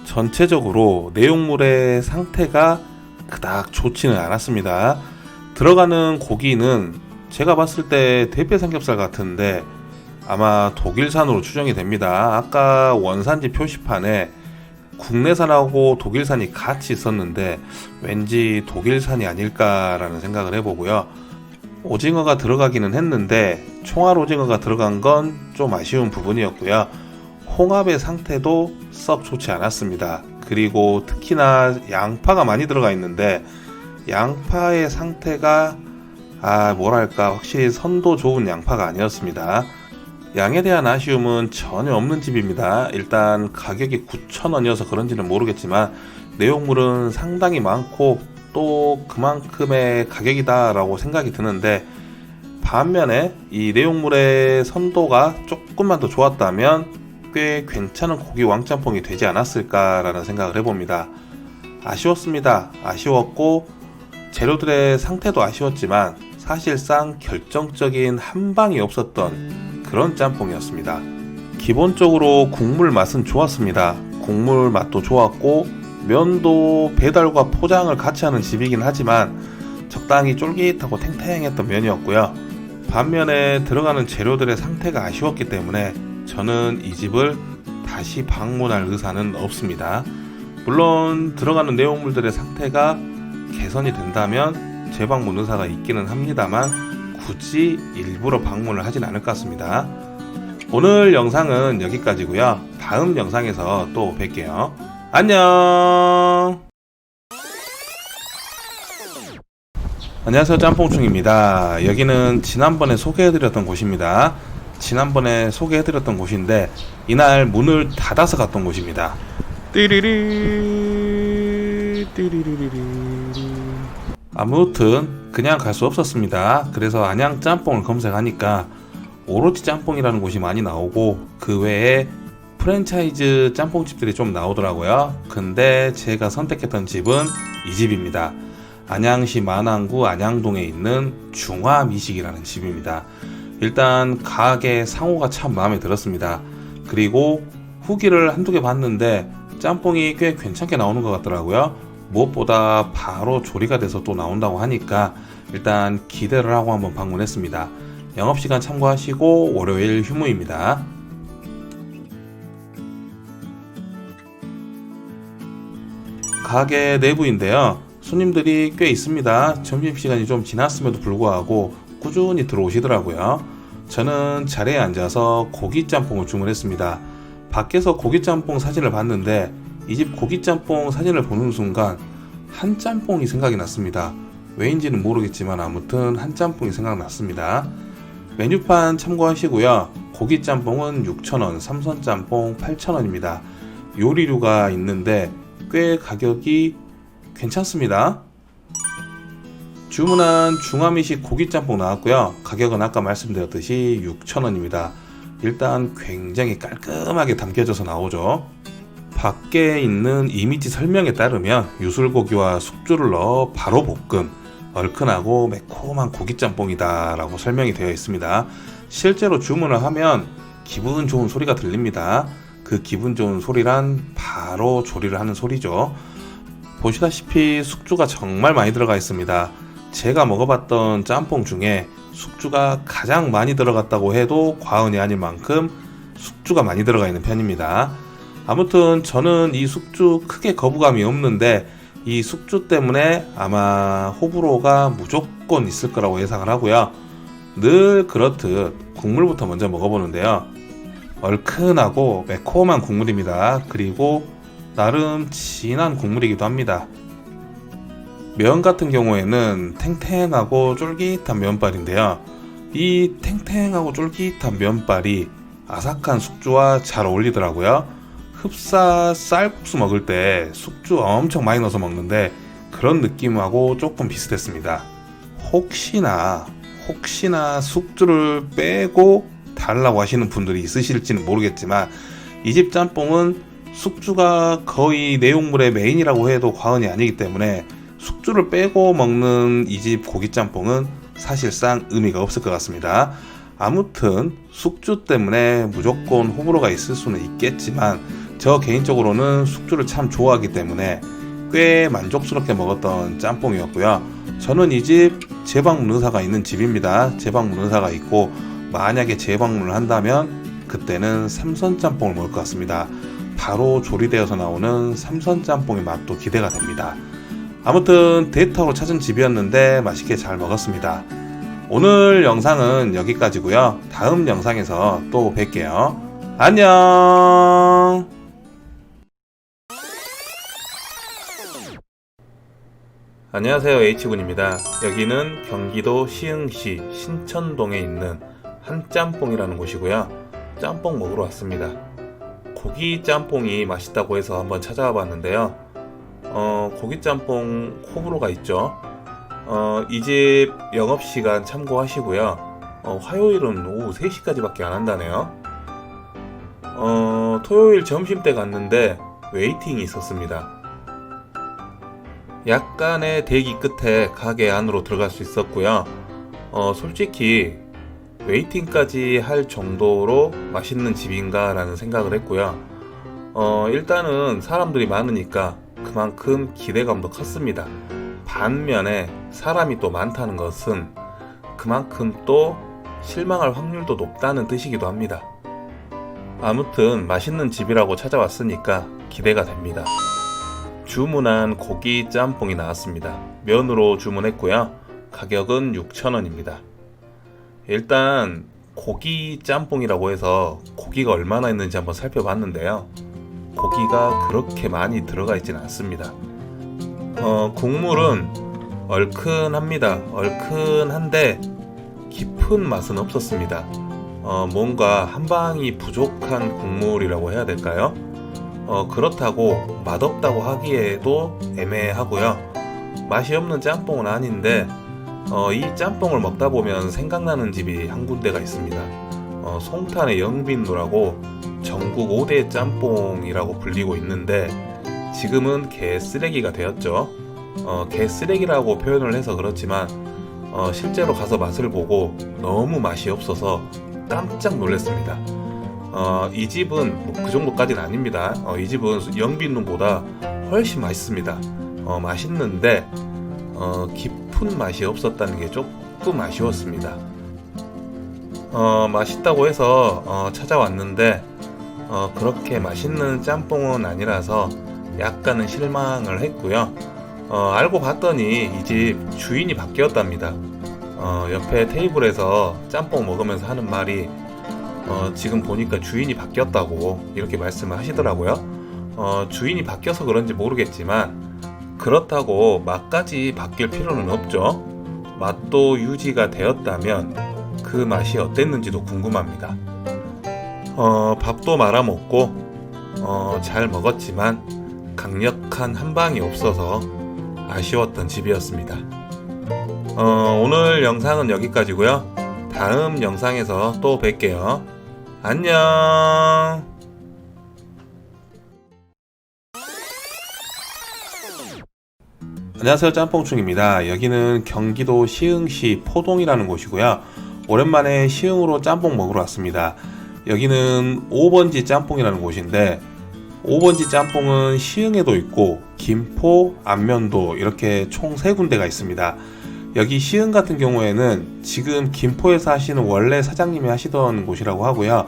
전체적으로 내용물의 상태가 그닥 좋지는 않았습니다. 들어가는 고기는 제가 봤을 때 대패 삼겹살 같은데 아마 독일산으로 추정이 됩니다. 아까 원산지 표시판에 국내산하고 독일산이 같이 있었는데 왠지 독일산이 아닐까라는 생각을 해보고요. 오징어가 들어가기는 했는데 총알 오징어가 들어간 건 좀 아쉬운 부분이었고요. 홍합의 상태도 썩 좋지 않았습니다. 그리고 특히나 양파가 많이 들어가 있는데 양파의 상태가 뭐랄까 확실히 선도 좋은 양파가 아니었습니다. 양에 대한 아쉬움은 전혀 없는 집입니다. 일단 가격이 9,000원이어서 그런지는 모르겠지만 내용물은 상당히 많고 또 그만큼의 가격이다 라고 생각이 드는데 반면에 이 내용물의 선도가 조금만 더 좋았다면 꽤 괜찮은 고기 왕짬뽕이 되지 않았을까라는 생각을 해봅니다. 아쉬웠습니다. 아쉬웠고 재료들의 상태도 아쉬웠지만 사실상 결정적인 한 방이 없었던 그런 짬뽕이었습니다. 기본적으로 국물 맛은 좋았습니다. 국물 맛도 좋았고 면도 배달과 포장을 같이 하는 집이긴 하지만 적당히 쫄깃하고 탱탱했던 면이었고요. 반면에 들어가는 재료들의 상태가 아쉬웠기 때문에 저는 이 집을 다시 방문할 의사는 없습니다. 물론 들어가는 내용물들의 상태가 개선이 된다면 재방문 의사가 있기는 합니다만 굳이 일부러 방문을 하진 않을 것 같습니다. 오늘 영상은 여기까지고요. 다음 영상에서 또 뵐게요. 안녕. 안녕하세요, 짬뽕충입니다. 여기는 지난번에 소개해드렸던 곳입니다. 지난번에 소개해드렸던 곳인데 이날 문을 닫아서 갔던 곳입니다. 띠리리 띠리리리리. 아무튼 그냥 갈 수 없었습니다. 그래서 안양 짬뽕을 검색하니까 오로치 짬뽕이라는 곳이 많이 나오고 그 외에 프랜차이즈 짬뽕집들이 좀 나오더라고요. 근데 제가 선택했던 집은 이 집입니다. 안양시 만안구 안양동에 있는 중화미식이라는 집입니다. 일단 가게 상호가 참 마음에 들었습니다. 그리고 후기를 한두 개 봤는데 짬뽕이 꽤 괜찮게 나오는 것 같더라고요. 무엇보다 바로 조리가 돼서 또 나온다고 하니까 일단 기대를 하고 한번 방문했습니다. 영업시간 참고하시고 월요일 휴무입니다. 가게 내부인데요. 손님들이 꽤 있습니다. 점심시간이 좀 지났음에도 불구하고 꾸준히 들어오시더라고요. 저는 자리에 앉아서 고기짬뽕을 주문했습니다. 밖에서 고기짬뽕 사진을 봤는데 이 집 고기짬뽕 사진을 보는 순간 한짬뽕이 생각이 났습니다. 왜인지는 모르겠지만 아무튼 한짬뽕이 생각났습니다. 메뉴판 참고하시고요. 고기짬뽕은 6,000원, 삼선짬뽕 8,000원입니다. 요리류가 있는데 꽤 가격이 괜찮습니다. 주문한 중화미식 고기짬뽕 나왔고요. 가격은 아까 말씀드렸듯이 6,000원입니다. 일단 굉장히 깔끔하게 담겨져서 나오죠. 밖에 있는 이미지 설명에 따르면 유술고기와 숙주를 넣어 바로 볶음, 얼큰하고 매콤한 고기짬뽕이다 라고 설명이 되어 있습니다. 실제로 주문을 하면 기분 좋은 소리가 들립니다. 그 기분 좋은 소리란 바로 조리를 하는 소리죠. 보시다시피 숙주가 정말 많이 들어가 있습니다. 제가 먹어봤던 짬뽕 중에 숙주가 가장 많이 들어갔다고 해도 과언이 아닐 만큼 숙주가 많이 들어가 있는 편입니다. 아무튼 저는 이 숙주 크게 거부감이 없는데 이 숙주 때문에 아마 호불호가 무조건 있을 거라고 예상을 하고요. 늘 그렇듯 국물부터 먼저 먹어보는데요. 얼큰하고 매콤한 국물입니다. 그리고 나름 진한 국물이기도 합니다. 면 같은 경우에는 탱탱하고 쫄깃한 면발인데요. 이 탱탱하고 쫄깃한 면발이 아삭한 숙주와 잘 어울리더라고요. 흡사 쌀국수 먹을 때 숙주 엄청 많이 넣어서 먹는데 그런 느낌하고 조금 비슷했습니다. 혹시나 숙주를 빼고 달라고 하시는 분들이 있으실지는 모르겠지만 이 집 짬뽕은 숙주가 거의 내용물의 메인이라고 해도 과언이 아니기 때문에 숙주를 빼고 먹는 이 집 고기짬뽕은 사실상 의미가 없을 것 같습니다. 아무튼 숙주 때문에 무조건 호불호가 있을 수는 있겠지만 저 개인적으로는 숙주를 참 좋아하기 때문에 꽤 만족스럽게 먹었던 짬뽕이었고요. 저는 이 집 재방문 의사가 있는 집입니다. 재방문 의사가 있고 만약에 재방문을 한다면 그때는 삼선 짬뽕을 먹을 것 같습니다. 바로 조리되어서 나오는 삼선 짬뽕의 맛도 기대가 됩니다. 아무튼 데이터로 찾은 집이었는데 맛있게 잘 먹었습니다. 오늘 영상은 여기까지고요. 다음 영상에서 또 뵐게요. 안녕. 안녕하세요, H군입니다. 여기는 경기도 시흥시 신천동에 있는 한짬뽕이라는 곳이고요. 짬뽕 먹으러 왔습니다. 고기 짬뽕이 맛있다고 해서 한번 찾아와 봤는데요. 고기 짬뽕 호불호가 있죠. 이 집 영업시간 참고하시고요. 화요일은 오후 3시까지밖에 안 한다네요. 토요일 점심때 갔는데 웨이팅이 있었습니다. 약간의 대기 끝에 가게 안으로 들어갈 수 있었고요. 솔직히 웨이팅까지 할 정도로 맛있는 집인가 라는 생각을 했고요. 일단은 사람들이 많으니까 그만큼 기대감도 컸습니다. 반면에 사람이 또 많다는 것은 그만큼 또 실망할 확률도 높다는 뜻이기도 합니다. 아무튼 맛있는 집이라고 찾아왔으니까 기대가 됩니다. 주문한 고기 짬뽕이 나왔습니다. 면으로 주문했고요. 가격은 6,000원입니다. 일단 고기 짬뽕이라고 해서 고기가 얼마나 있는지 한번 살펴봤는데요. 고기가 그렇게 많이 들어가 있진 않습니다. 국물은 얼큰합니다. 얼큰한데 깊은 맛은 없었습니다. 뭔가 한 방이 부족한 국물이라고 해야 될까요? 그렇다고 맛없다고 하기에도 애매하고요. 맛이 없는 짬뽕은 아닌데 이 짬뽕을 먹다 보면 생각나는 집이 한 군데가 있습니다. 송탄의 영빈로라고 전국 5대 짬뽕이라고 불리고 있는데 지금은 개쓰레기가 되었죠. 개쓰레기라고 표현을 해서 그렇지만 실제로 가서 맛을 보고 너무 맛이 없어서 깜짝 놀랐습니다. 이 집은 그 정도까지는 아닙니다. 이 집은 영빈룸보다 훨씬 맛있습니다. 맛있는데 깊은 맛이 없었다는 게 조금 아쉬웠습니다. 맛있다고 해서 찾아왔는데 그렇게 맛있는 짬뽕은 아니라서 약간은 실망을 했고요. 알고 봤더니 이 집 주인이 바뀌었답니다. 옆에 테이블에서 짬뽕 먹으면서 하는 말이 지금 보니까 주인이 바뀌었다고 이렇게 말씀을 하시더라고요. 주인이 바뀌어서 그런지 모르겠지만 그렇다고 맛까지 바뀔 필요는 없죠. 맛도 유지가 되었다면 그 맛이 어땠는지도 궁금합니다. 밥도 말아먹고 잘 먹었지만 강력한 한방이 없어서 아쉬웠던 집이었습니다. 오늘 영상은 여기까지고요. 다음 영상에서 또 뵐게요. 안녕. 안녕하세요, 짬뽕충입니다. 여기는 경기도 시흥시 포동이라는 곳이고요. 오랜만에 시흥으로 짬뽕 먹으러 왔습니다. 여기는 5번지 짬뽕이라는 곳인데 5번지 짬뽕은 시흥에도 있고 김포, 안면도 이렇게 총 3군데가 있습니다. 여기 시흥 같은 경우에는 지금 김포에서 하시는 원래 사장님이 하시던 곳이라고 하고요.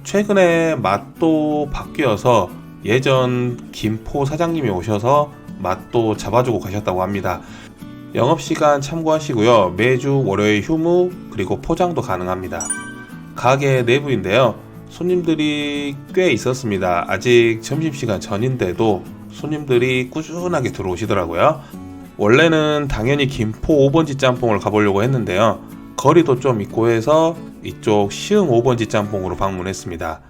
최근에 맛도 바뀌어서 예전 김포 사장님이 오셔서 맛도 잡아주고 가셨다고 합니다. 영업시간 참고하시고요. 매주 월요일 휴무 그리고 포장도 가능합니다. 가게 내부인데요. 손님들이 꽤 있었습니다. 아직 점심시간 전인데도 손님들이 꾸준하게 들어오시더라고요. 원래는 당연히 김포 5번지 짬뽕을 가보려고 했는데요. 거리도 좀 있고 해서 이쪽 시흥 5번지 짬뽕으로 방문했습니다.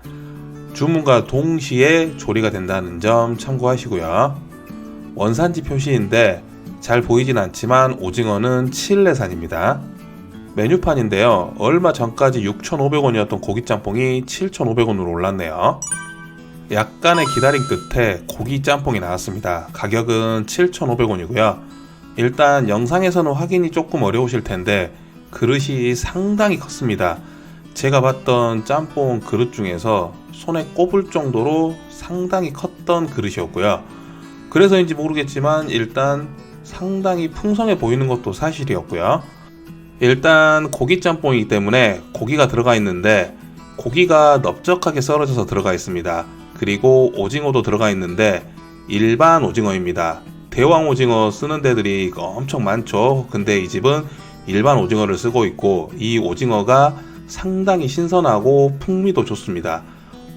주문과 동시에 조리가 된다는 점 참고하시고요. 원산지 표시인데 잘 보이진 않지만 오징어는 칠레산입니다. 메뉴판인데요. 얼마 전까지 6,500원이었던 고기짬뽕이 7,500원으로 올랐네요. 약간의 기다림 끝에 고기짬뽕이 나왔습니다. 가격은 7,500원이고요. 일단 영상에서는 확인이 조금 어려우실 텐데 그릇이 상당히 컸습니다. 제가 봤던 짬뽕 그릇 중에서 손에 꼽을 정도로 상당히 컸던 그릇이었고요. 그래서인지 모르겠지만 일단 상당히 풍성해 보이는 것도 사실이었고요. 일단 고기짬뽕이기 때문에 고기가 들어가 있는데 고기가 넓적하게 썰어져서 들어가 있습니다. 그리고 오징어도 들어가 있는데 일반 오징어입니다. 대왕 오징어 쓰는 데들이 엄청 많죠. 근데 이 집은 일반 오징어를 쓰고 있고 이 오징어가 상당히 신선하고 풍미도 좋습니다.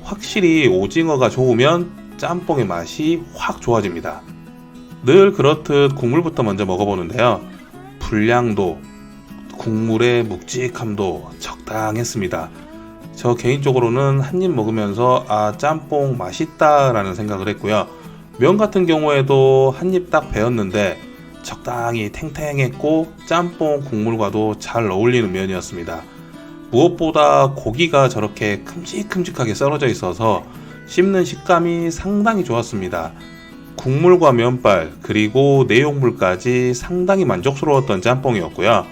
확실히 오징어가 좋으면 짬뽕의 맛이 확 좋아집니다. 늘 그렇듯 국물부터 먼저 먹어보는데요. 분량도 국물의 묵직함도 적당했습니다. 저 개인적으로는 한 입 먹으면서 짬뽕 맛있다 라는 생각을 했고요. 면 같은 경우에도 한 입 딱 베었는데 적당히 탱탱했고 짬뽕 국물과도 잘 어울리는 면이었습니다. 무엇보다 고기가 저렇게 큼직큼직하게 썰어져 있어서 씹는 식감이 상당히 좋았습니다. 국물과 면발 그리고 내용물까지 상당히 만족스러웠던 짬뽕이었고요.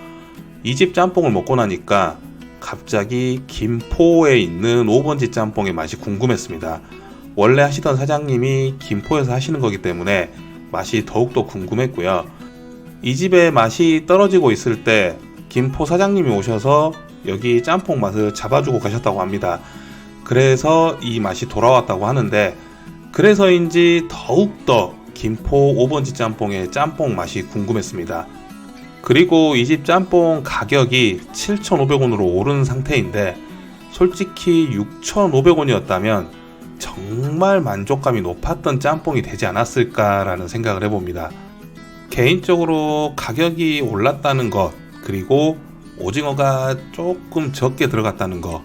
이 집 짬뽕을 먹고 나니까 갑자기 김포에 있는 5번지 짬뽕의 맛이 궁금했습니다. 원래 하시던 사장님이 김포에서 하시는 거기 때문에 맛이 더욱더 궁금했고요. 이 집의 맛이 떨어지고 있을 때 김포 사장님이 오셔서 여기 짬뽕 맛을 잡아주고 가셨다고 합니다. 그래서 이 맛이 돌아왔다고 하는데 그래서인지 더욱더 김포 5번지 짬뽕의 짬뽕 맛이 궁금했습니다. 그리고 이 집 짬뽕 가격이 7,500원으로 오른 상태인데 솔직히 6,500원이었다면 정말 만족감이 높았던 짬뽕이 되지 않았을까라는 생각을 해봅니다. 개인적으로 가격이 올랐다는 것 그리고 오징어가 조금 적게 들어갔다는 것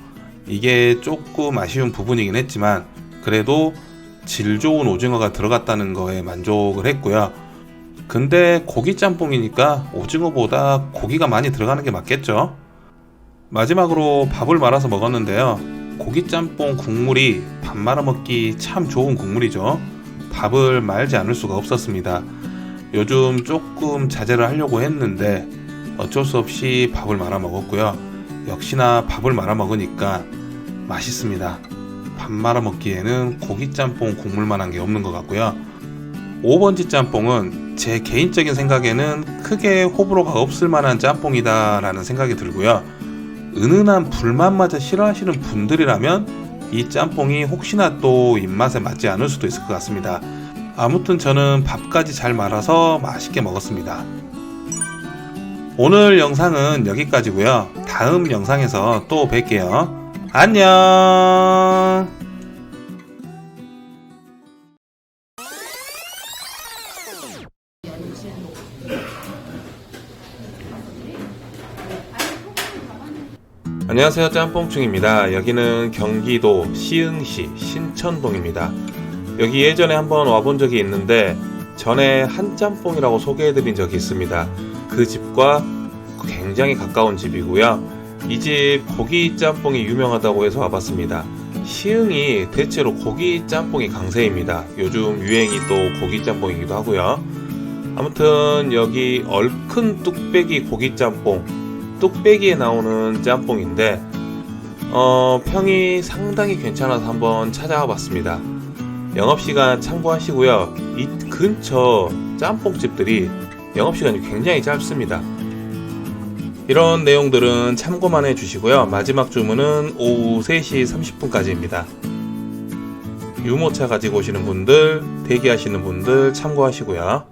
이게 조금 아쉬운 부분이긴 했지만 그래도 질 좋은 오징어가 들어갔다는 거에 만족을 했고요. 근데 고기 짬뽕이니까 오징어보다 고기가 많이 들어가는 게 맞겠죠. 마지막으로 밥을 말아서 먹었는데요. 고기 짬뽕 국물이 밥 말아 먹기 참 좋은 국물이죠. 밥을 말지 않을 수가 없었습니다. 요즘 조금 자제를 하려고 했는데 어쩔 수 없이 밥을 말아 먹었고요. 역시나 밥을 말아 먹으니까 맛있습니다. 밥 말아 먹기에는 고기 짬뽕 국물만한 게 없는 것 같고요. 5번지 짬뽕은 제 개인적인 생각에는 크게 호불호가 없을 만한 짬뽕이다 라는 생각이 들고요. 은은한 불맛마저 싫어하시는 분들이라면 이 짬뽕이 혹시나 또 입맛에 맞지 않을 수도 있을 것 같습니다. 아무튼 저는 밥까지 잘 말아서 맛있게 먹었습니다. 오늘 영상은 여기까지고요. 다음 영상에서 또 뵐게요. 안녕. 안녕하세요, 짬뽕충입니다. 여기는 경기도 시흥시 신천동입니다. 여기 예전에 한번 와본 적이 있는데 전에 한짬뽕이라고 소개해드린 적이 있습니다. 그 집과 굉장히 가까운 집이고요. 이 집 고기 짬뽕이 유명하다고 해서 와봤습니다. 시흥이 대체로 고기 짬뽕이 강세입니다. 요즘 유행이 또 고기 짬뽕이기도 하고요. 아무튼 여기 얼큰 뚝배기 고기 짬뽕, 뚝배기에 나오는 짬뽕인데 평이 상당히 괜찮아서 한번 찾아와 봤습니다. 영업시간 참고하시고요. 이 근처 짬뽕집들이 영업시간이 굉장히 짧습니다. 이런 내용들은 참고만 해주시고요. 마지막 주문은 오후 3시 30분까지입니다. 유모차 가지고 오시는 분들, 대기하시는 분들 참고하시고요.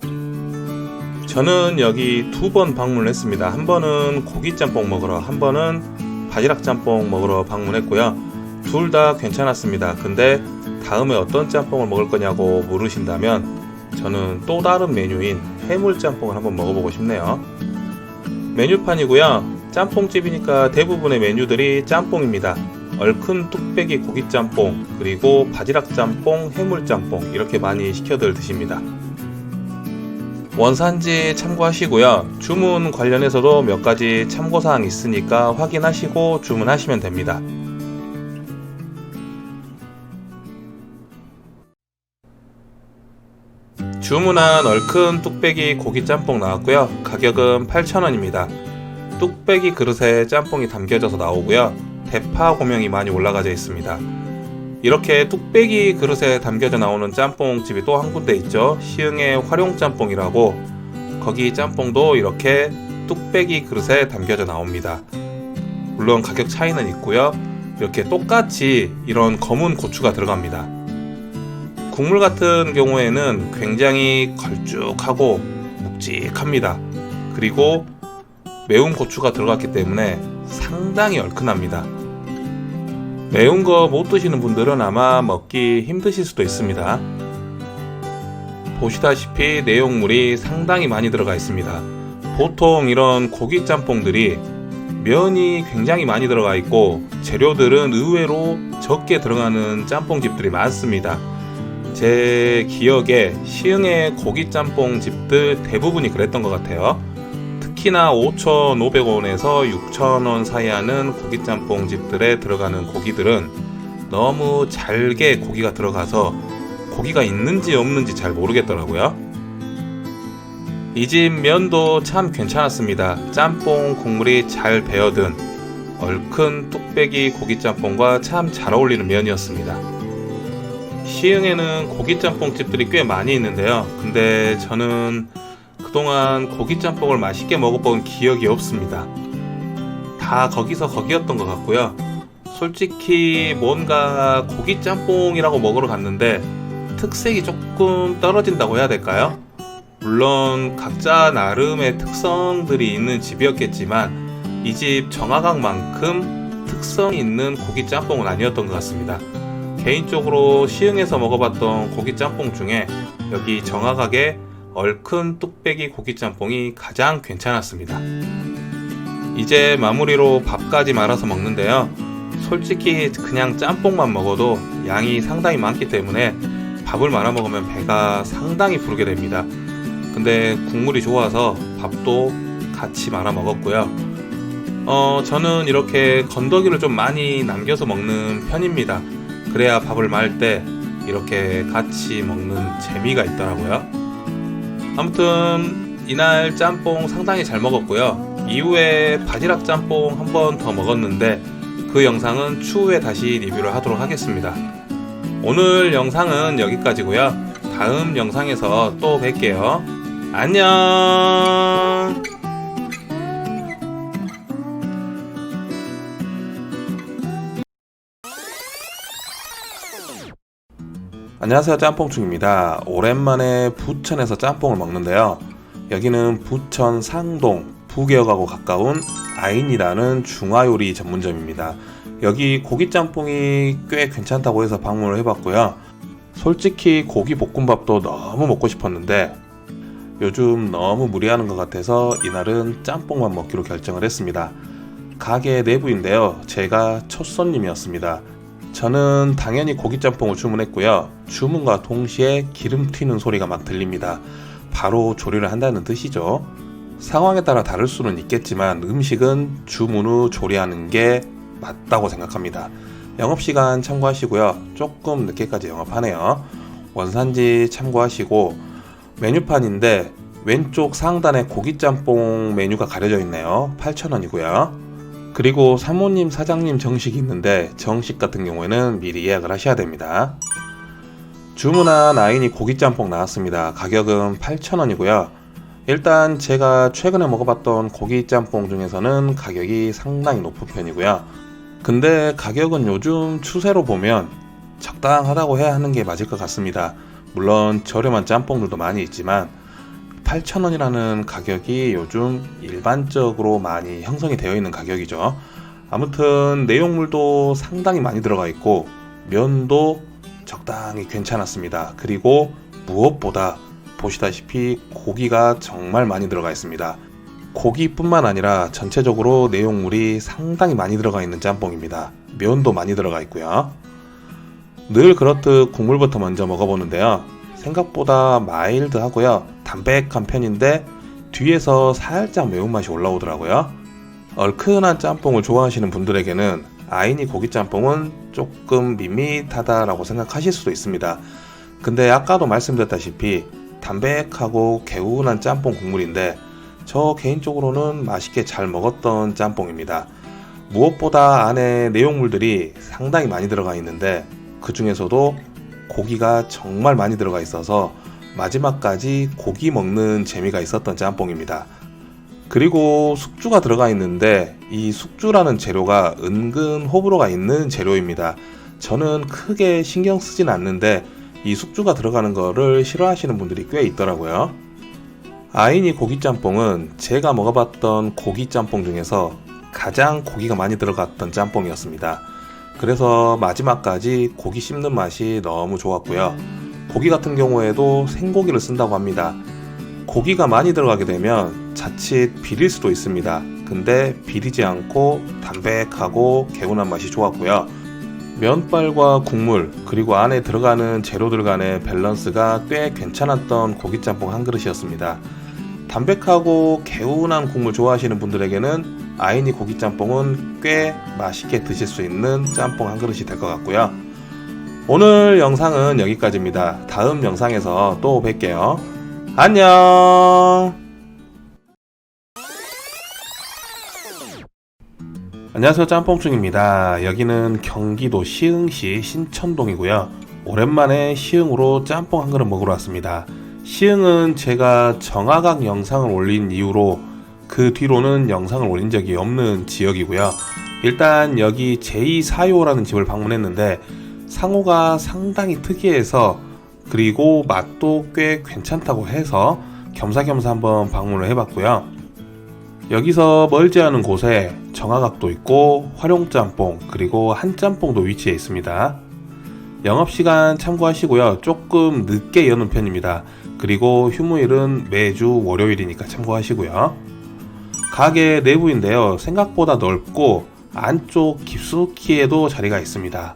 저는 여기 2번 방문을 했습니다. 한 번은 고기짬뽕 먹으러, 한 번은 바지락 짬뽕 먹으러 방문했고요. 둘 다 괜찮았습니다. 근데 다음에 어떤 짬뽕을 먹을 거냐고 물으신다면 저는 또 다른 메뉴인 해물짬뽕을 한번 먹어보고 싶네요. 메뉴판이고요. 짬뽕집이니까 대부분의 메뉴들이 짬뽕입니다. 얼큰 뚝배기 고기짬뽕, 그리고 바지락 짬뽕, 해물짬뽕 이렇게 많이 시켜들 드십니다. 원산지 참고하시고요. 주문 관련해서도 몇 가지 참고사항 있으니까 확인하시고 주문하시면 됩니다. 주문한 얼큰 뚝배기 고기짬뽕 나왔고요. 가격은 8,000원입니다. 뚝배기 그릇에 짬뽕이 담겨져서 나오고요. 대파 고명이 많이 올라가져 있습니다. 이렇게 뚝배기 그릇에 담겨져 나오는 짬뽕집이 또 한 군데 있죠. 시흥의 활용짬뽕이라고, 거기 짬뽕도 이렇게 뚝배기 그릇에 담겨져 나옵니다. 물론 가격 차이는 있고요. 이렇게 똑같이 이런 검은 고추가 들어갑니다. 국물 같은 경우에는 굉장히 걸쭉하고 묵직합니다. 그리고 매운 고추가 들어갔기 때문에 상당히 얼큰합니다. 매운 거 못 드시는 분들은 아마 먹기 힘드실 수도 있습니다. 보시다시피 내용물이 상당히 많이 들어가 있습니다. 보통 이런 고기 짬뽕들이 면이 굉장히 많이 들어가 있고 재료들은 의외로 적게 들어가는 짬뽕집들이 많습니다. 제 기억에 시흥의 고기 짬뽕 집들 대부분이 그랬던 것 같아요. 특히나 5,500원에서 6,000원 사이 하는 고기짬뽕 집들에 들어가는 고기들은 너무 잘게 고기가 들어가서 고기가 있는지 없는지 잘 모르겠더라고요. 이 집 면도 참 괜찮았습니다. 짬뽕 국물이 잘 배어든 얼큰 뚝배기 고기짬뽕과 참 잘 어울리는 면이었습니다. 시흥에는 고기짬뽕 집들이 꽤 많이 있는데요. 근데 저는 그동안 고기짬뽕을 맛있게 먹어본 기억이 없습니다. 다 거기서 거기였던 것 같고요. 솔직히 뭔가 고기짬뽕이라고 먹으러 갔는데 특색이 조금 떨어진다고 해야 될까요? 물론 각자 나름의 특성들이 있는 집이었겠지만 이 집 정화각만큼 특성이 있는 고기짬뽕은 아니었던 것 같습니다. 개인적으로 시흥에서 먹어봤던 고기짬뽕 중에 여기 정화각의 얼큰 뚝배기 고기짬뽕이 가장 괜찮았습니다. 이제 마무리로 밥까지 말아서 먹는데요. 솔직히 그냥 짬뽕만 먹어도 양이 상당히 많기 때문에 밥을 말아 먹으면 배가 상당히 부르게 됩니다. 근데 국물이 좋아서 밥도 같이 말아 먹었고요. 저는 이렇게 건더기를 좀 많이 남겨서 먹는 편입니다. 그래야 밥을 말 때 이렇게 같이 먹는 재미가 있더라고요. 아무튼 이날 짬뽕 상당히 잘 먹었고요. 이후에 바지락 짬뽕 한 번 더 먹었는데 그 영상은 추후에 다시 리뷰를 하도록 하겠습니다. 오늘 영상은 여기까지고요. 다음 영상에서 또 뵐게요. 안녕. 안녕하세요, 짬뽕충입니다. 오랜만에 부천에서 짬뽕을 먹는데요. 여기는 부천 상동 부개역하고 가까운 아인이라는 중화요리 전문점입니다. 여기 고기짬뽕이 꽤 괜찮다고 해서 방문을 해봤고요. 솔직히 고기 볶음밥도 너무 먹고 싶었는데 요즘 너무 무리하는 것 같아서 이날은 짬뽕만 먹기로 결정을 했습니다. 가게 내부인데요. 제가 첫 손님이었습니다. 저는 당연히 고기짬뽕을 주문했고요. 주문과 동시에 기름 튀는 소리가 막 들립니다. 바로 조리를 한다는 뜻이죠. 상황에 따라 다를 수는 있겠지만 음식은 주문 후 조리하는 게 맞다고 생각합니다. 영업시간 참고하시고요. 조금 늦게까지 영업하네요. 원산지 참고하시고 메뉴판인데 왼쪽 상단에 고기짬뽕 메뉴가 가려져 있네요. 8,000원이고요. 그리고 사모님, 사장님 정식이 있는데 정식 같은 경우에는 미리 예약을 하셔야 됩니다. 주문한 아인이 고기짬뽕 나왔습니다. 가격은 8,000원이고요. 일단 제가 최근에 먹어봤던 고기짬뽕 중에서는 가격이 상당히 높은 편이고요. 근데 가격은 요즘 추세로 보면 적당하다고 해야 하는 게 맞을 것 같습니다. 물론 저렴한 짬뽕들도 많이 있지만 8,000원이라는 가격이 요즘 일반적으로 많이 형성이 되어 있는 가격이죠. 아무튼 내용물도 상당히 많이 들어가 있고 면도 적당히 괜찮았습니다. 그리고 무엇보다 보시다시피 고기가 정말 많이 들어가 있습니다. 고기뿐만 아니라 전체적으로 내용물이 상당히 많이 들어가 있는 짬뽕입니다. 면도 많이 들어가 있고요. 늘 그렇듯 국물부터 먼저 먹어보는데요. 생각보다 마일드하고요. 담백한 편인데 뒤에서 살짝 매운맛이 올라오더라고요. 얼큰한 짬뽕을 좋아하시는 분들에게는 아이니 고기짬뽕은 조금 밋밋하다라고 생각하실 수도 있습니다. 근데 아까도 말씀드렸다시피 담백하고 개운한 짬뽕 국물인데 저 개인적으로는 맛있게 잘 먹었던 짬뽕입니다. 무엇보다 안에 내용물들이 상당히 많이 들어가 있는데 그 중에서도 고기가 정말 많이 들어가 있어서 마지막까지 고기 먹는 재미가 있었던 짬뽕입니다. 그리고 숙주가 들어가 있는데 이 숙주라는 재료가 은근 호불호가 있는 재료입니다. 저는 크게 신경 쓰진 않는데 이 숙주가 들어가는 거를 싫어하시는 분들이 꽤 있더라고요. 아이니 고기짬뽕은 제가 먹어봤던 고기짬뽕 중에서 가장 고기가 많이 들어갔던 짬뽕이었습니다. 그래서 마지막까지 고기 씹는 맛이 너무 좋았고요. 고기 같은 경우에도 생고기를 쓴다고 합니다. 고기가 많이 들어가게 되면 자칫 비릴 수도 있습니다. 근데 비리지 않고 담백하고 개운한 맛이 좋았고요. 면발과 국물 그리고 안에 들어가는 재료들 간의 밸런스가 꽤 괜찮았던 고기짬뽕 한 그릇이었습니다. 담백하고 개운한 국물 좋아하시는 분들에게는 아이니 고기짬뽕은 꽤 맛있게 드실 수 있는 짬뽕 한 그릇이 될 것 같고요. 오늘 영상은 여기까지입니다. 다음 영상에서 또 뵐게요. 안녕. 안녕하세요, 짬뽕충입니다. 여기는 경기도 시흥시 신천동이고요. 오랜만에 시흥으로 짬뽕 한 그릇 먹으러 왔습니다. 시흥은 제가 정화각 영상을 올린 이후로 그 뒤로는 영상을 올린 적이 없는 지역이고요. 일단 여기 제2사요라는 집을 방문했는데 상호가 상당히 특이해서 그리고 맛도 꽤 괜찮다고 해서 겸사겸사 한번 방문을 해봤고요. 여기서 멀지 않은 곳에 정화각도 있고 활용짬뽕 그리고 한짬뽕도 위치해 있습니다. 영업시간 참고하시고요. 조금 늦게 여는 편입니다. 그리고 휴무일은 매주 월요일이니까 참고하시고요. 가게 내부인데요. 생각보다 넓고 안쪽 깊숙이에도 자리가 있습니다.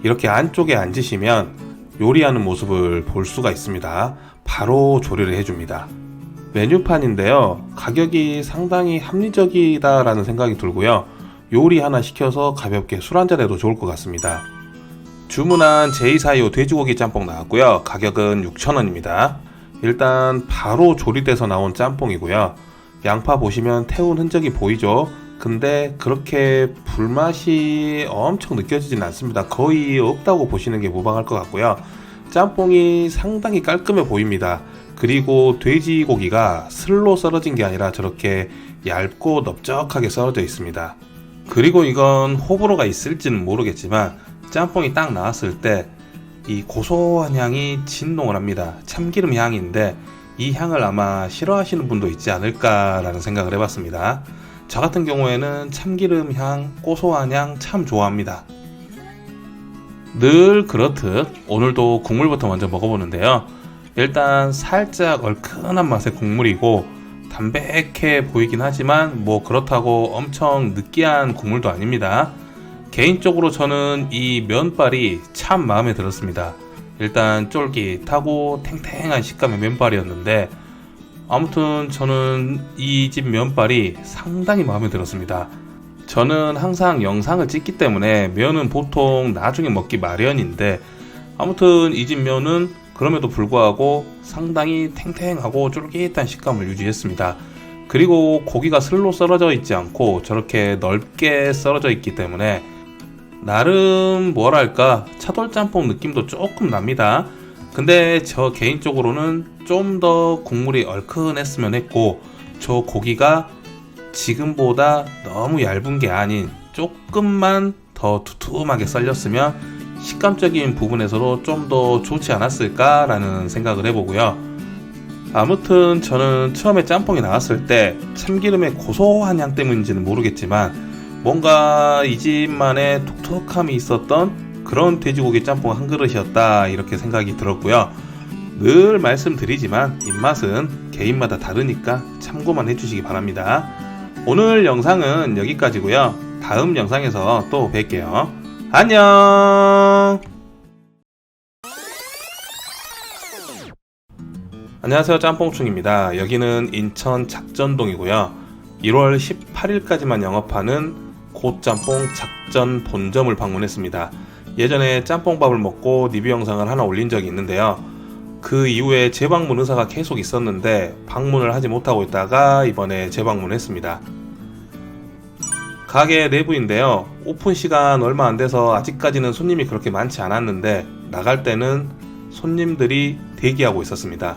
이렇게 안쪽에 앉으시면 요리하는 모습을 볼 수가 있습니다. 바로 조리를 해줍니다. 메뉴판인데요. 가격이 상당히 합리적이다라는 생각이 들고요. 요리 하나 시켜서 가볍게 술 한잔해도 좋을 것 같습니다. 주문한 제2사요 돼지고기 짬뽕 나왔고요. 가격은 6,000원입니다. 일단 바로 조리돼서 나온 짬뽕이고요. 양파 보시면 태운 흔적이 보이죠? 근데 그렇게 불맛이 엄청 느껴지진 않습니다. 거의 없다고 보시는 게 무방할 것 같고요. 짬뽕이 상당히 깔끔해 보입니다. 그리고 돼지고기가 슬로 썰어진 게 아니라 저렇게 얇고 넓적하게 썰어져 있습니다. 그리고 이건 호불호가 있을지는 모르겠지만 짬뽕이 딱 나왔을 때 이 고소한 향이 진동을 합니다. 참기름 향인데 이 향을 아마 싫어하시는 분도 있지 않을까라는 생각을 해봤습니다. 저 같은 경우에는 참기름 향, 고소한 향 참 좋아합니다. 늘 그렇듯 오늘도 국물부터 먼저 먹어보는데요. 일단 살짝 얼큰한 맛의 국물이고 담백해 보이긴 하지만 뭐 그렇다고 엄청 느끼한 국물도 아닙니다. 개인적으로 저는 이 면발이 참 마음에 들었습니다. 일단 쫄깃하고 탱탱한 식감의 면발이었는데 아무튼 저는 이 집 면발이 상당히 마음에 들었습니다. 저는 항상 영상을 찍기 때문에 면은 보통 나중에 먹기 마련인데 아무튼 이 집 면은 그럼에도 불구하고 상당히 탱탱하고 쫄깃한 식감을 유지했습니다. 그리고 고기가 슬로 썰어져 있지 않고 저렇게 넓게 썰어져 있기 때문에 나름 뭐랄까 차돌짬뽕 느낌도 조금 납니다. 근데 저 개인적으로는 좀 더 국물이 얼큰했으면 했고 저 고기가 지금보다 너무 얇은 게 아닌 조금만 더 두툼하게 썰렸으면 식감적인 부분에서도 좀 더 좋지 않았을까라는 생각을 해보고요. 아무튼 저는 처음에 짬뽕이 나왔을 때 참기름의 고소한 향 때문인지는 모르겠지만 뭔가 이 집만의 독특함이 있었던 그런 돼지고기 짬뽕 한 그릇이었다 이렇게 생각이 들었고요. 늘 말씀드리지만 입맛은 개인마다 다르니까 참고만 해주시기 바랍니다. 오늘 영상은 여기까지고요. 다음 영상에서 또 뵐게요. 안녕. 안녕하세요, 짬뽕충입니다. 여기는 인천 작전동이고요. 1월 18일까지만 영업하는 고짬뽕 작전 본점을 방문했습니다. 예전에 짬뽕밥을 먹고 리뷰 영상을 하나 올린 적이 있는데요. 그 이후에 재방문 의사가 계속 있었는데 방문을 하지 못하고 있다가 이번에 재방문했습니다. 가게 내부인데요. 오픈 시간 얼마 안 돼서 아직까지는 손님이 그렇게 많지 않았는데 나갈 때는 손님들이 대기하고 있었습니다.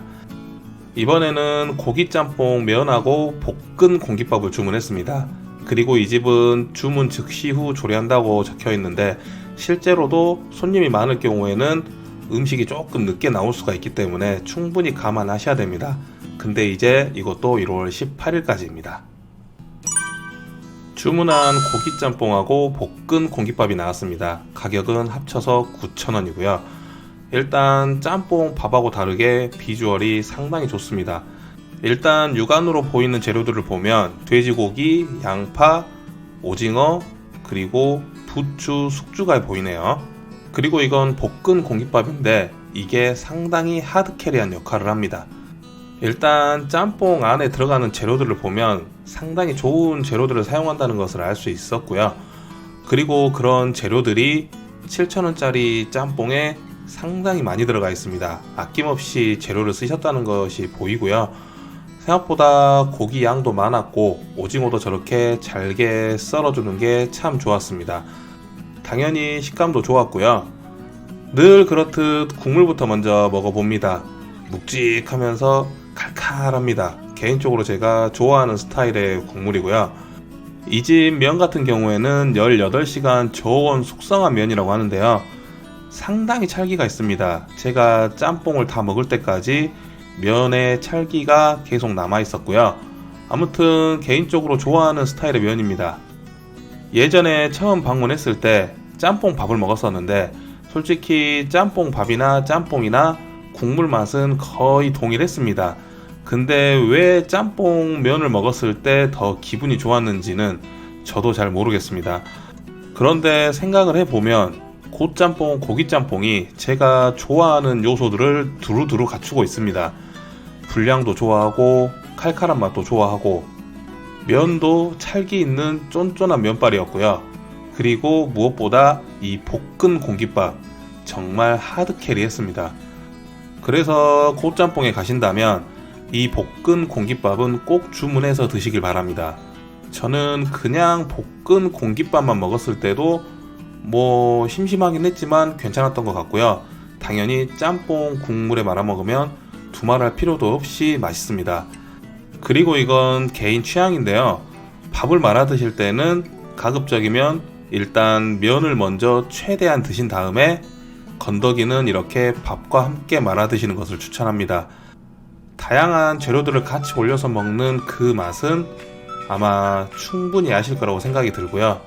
이번에는 고기짬뽕 면하고 볶은 공깃밥을 주문했습니다. 그리고 이 집은 주문 즉시 후 조리한다고 적혀 있는데 실제로도 손님이 많을 경우에는 음식이 조금 늦게 나올 수가 있기 때문에 충분히 감안하셔야 됩니다. 근데 이제 이것도 1월 18일까지입니다. 주문한 고기짬뽕하고 볶은 공깃밥이 나왔습니다. 가격은 합쳐서 9,000원이고요. 일단 짬뽕 밥하고 다르게 비주얼이 상당히 좋습니다. 일단 육안으로 보이는 재료들을 보면 돼지고기, 양파, 오징어, 그리고 부추, 숙주가 보이네요. 그리고 이건 볶은 공깃밥인데 이게 상당히 하드캐리한 역할을 합니다. 일단 짬뽕 안에 들어가는 재료들을 보면 상당히 좋은 재료들을 사용한다는 것을 알 수 있었고요. 그리고 그런 재료들이 7,000원짜리 짬뽕에 상당히 많이 들어가 있습니다. 아낌없이 재료를 쓰셨다는 것이 보이고요. 생각보다 고기 양도 많았고 오징어도 저렇게 잘게 썰어주는 게 참 좋았습니다. 당연히 식감도 좋았고요. 늘 그렇듯 국물부터 먼저 먹어봅니다. 묵직하면서 칼칼합니다. 개인적으로 제가 좋아하는 스타일의 국물이고요. 이 집 면 같은 경우에는 18시간 저온 숙성한 면이라고 하는데요. 상당히 찰기가 있습니다. 제가 짬뽕을 다 먹을 때까지 면에 찰기가 계속 남아 있었고요. 아무튼 개인적으로 좋아하는 스타일의 면입니다. 예전에 처음 방문했을 때 짬뽕 밥을 먹었었는데 솔직히 짬뽕 밥이나 짬뽕이나 국물 맛은 거의 동일했습니다. 근데 왜 짬뽕 면을 먹었을 때 더 기분이 좋았는지는 저도 잘 모르겠습니다. 그런데 생각을 해보면 고짬뽕, 고기짬뽕이 제가 좋아하는 요소들을 두루두루 갖추고 있습니다. 분량도 좋아하고 칼칼한 맛도 좋아하고 면도 찰기 있는 쫀쫀한 면발이었고요. 그리고 무엇보다 이 볶은 공깃밥 정말 하드캐리했습니다. 그래서 고짬뽕에 가신다면 이 볶은 공깃밥은 꼭 주문해서 드시길 바랍니다. 저는 그냥 볶은 공깃밥만 먹었을 때도 뭐 심심하긴 했지만 괜찮았던 것 같고요. 당연히 짬뽕 국물에 말아 먹으면 두말할 필요도 없이 맛있습니다. 그리고 이건 개인 취향인데요. 밥을 말아 드실 때는 가급적이면 일단 면을 먼저 최대한 드신 다음에 건더기는 이렇게 밥과 함께 말아 드시는 것을 추천합니다. 다양한 재료들을 같이 올려서 먹는 그 맛은 아마 충분히 아실 거라고 생각이 들고요.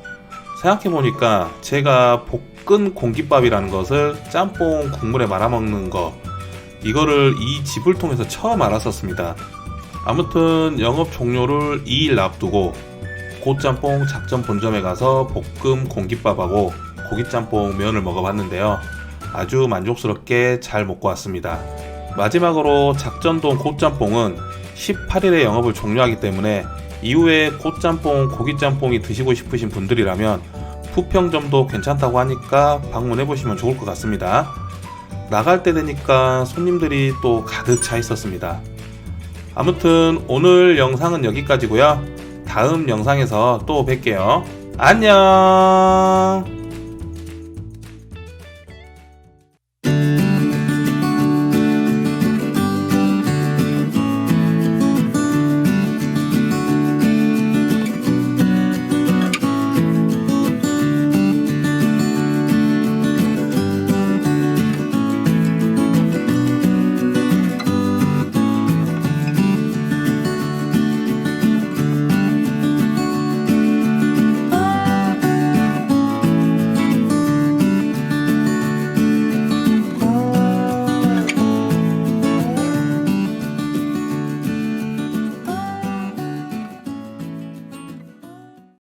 생각해보니까 제가 볶은 공깃밥이라는 것을 짬뽕 국물에 말아먹는 거 이거를 이 집을 통해서 처음 알았었습니다. 아무튼 영업 종료를 2일 앞두고 고짬뽕 작전 본점에 가서 볶음 공깃밥하고 고기짬뽕 면을 먹어봤는데요. 아주 만족스럽게 잘 먹고 왔습니다. 마지막으로 작전동 고짬뽕은 18일에 영업을 종료하기 때문에 이후에 고짬뽕, 고기짬뽕이 드시고 싶으신 분들이라면 부평점도 괜찮다고 하니까 방문해보시면 좋을 것 같습니다. 나갈 때 되니까 손님들이 또 가득 차 있었습니다. 아무튼 오늘 영상은 여기까지고요. 다음 영상에서 또 뵐게요. 안녕.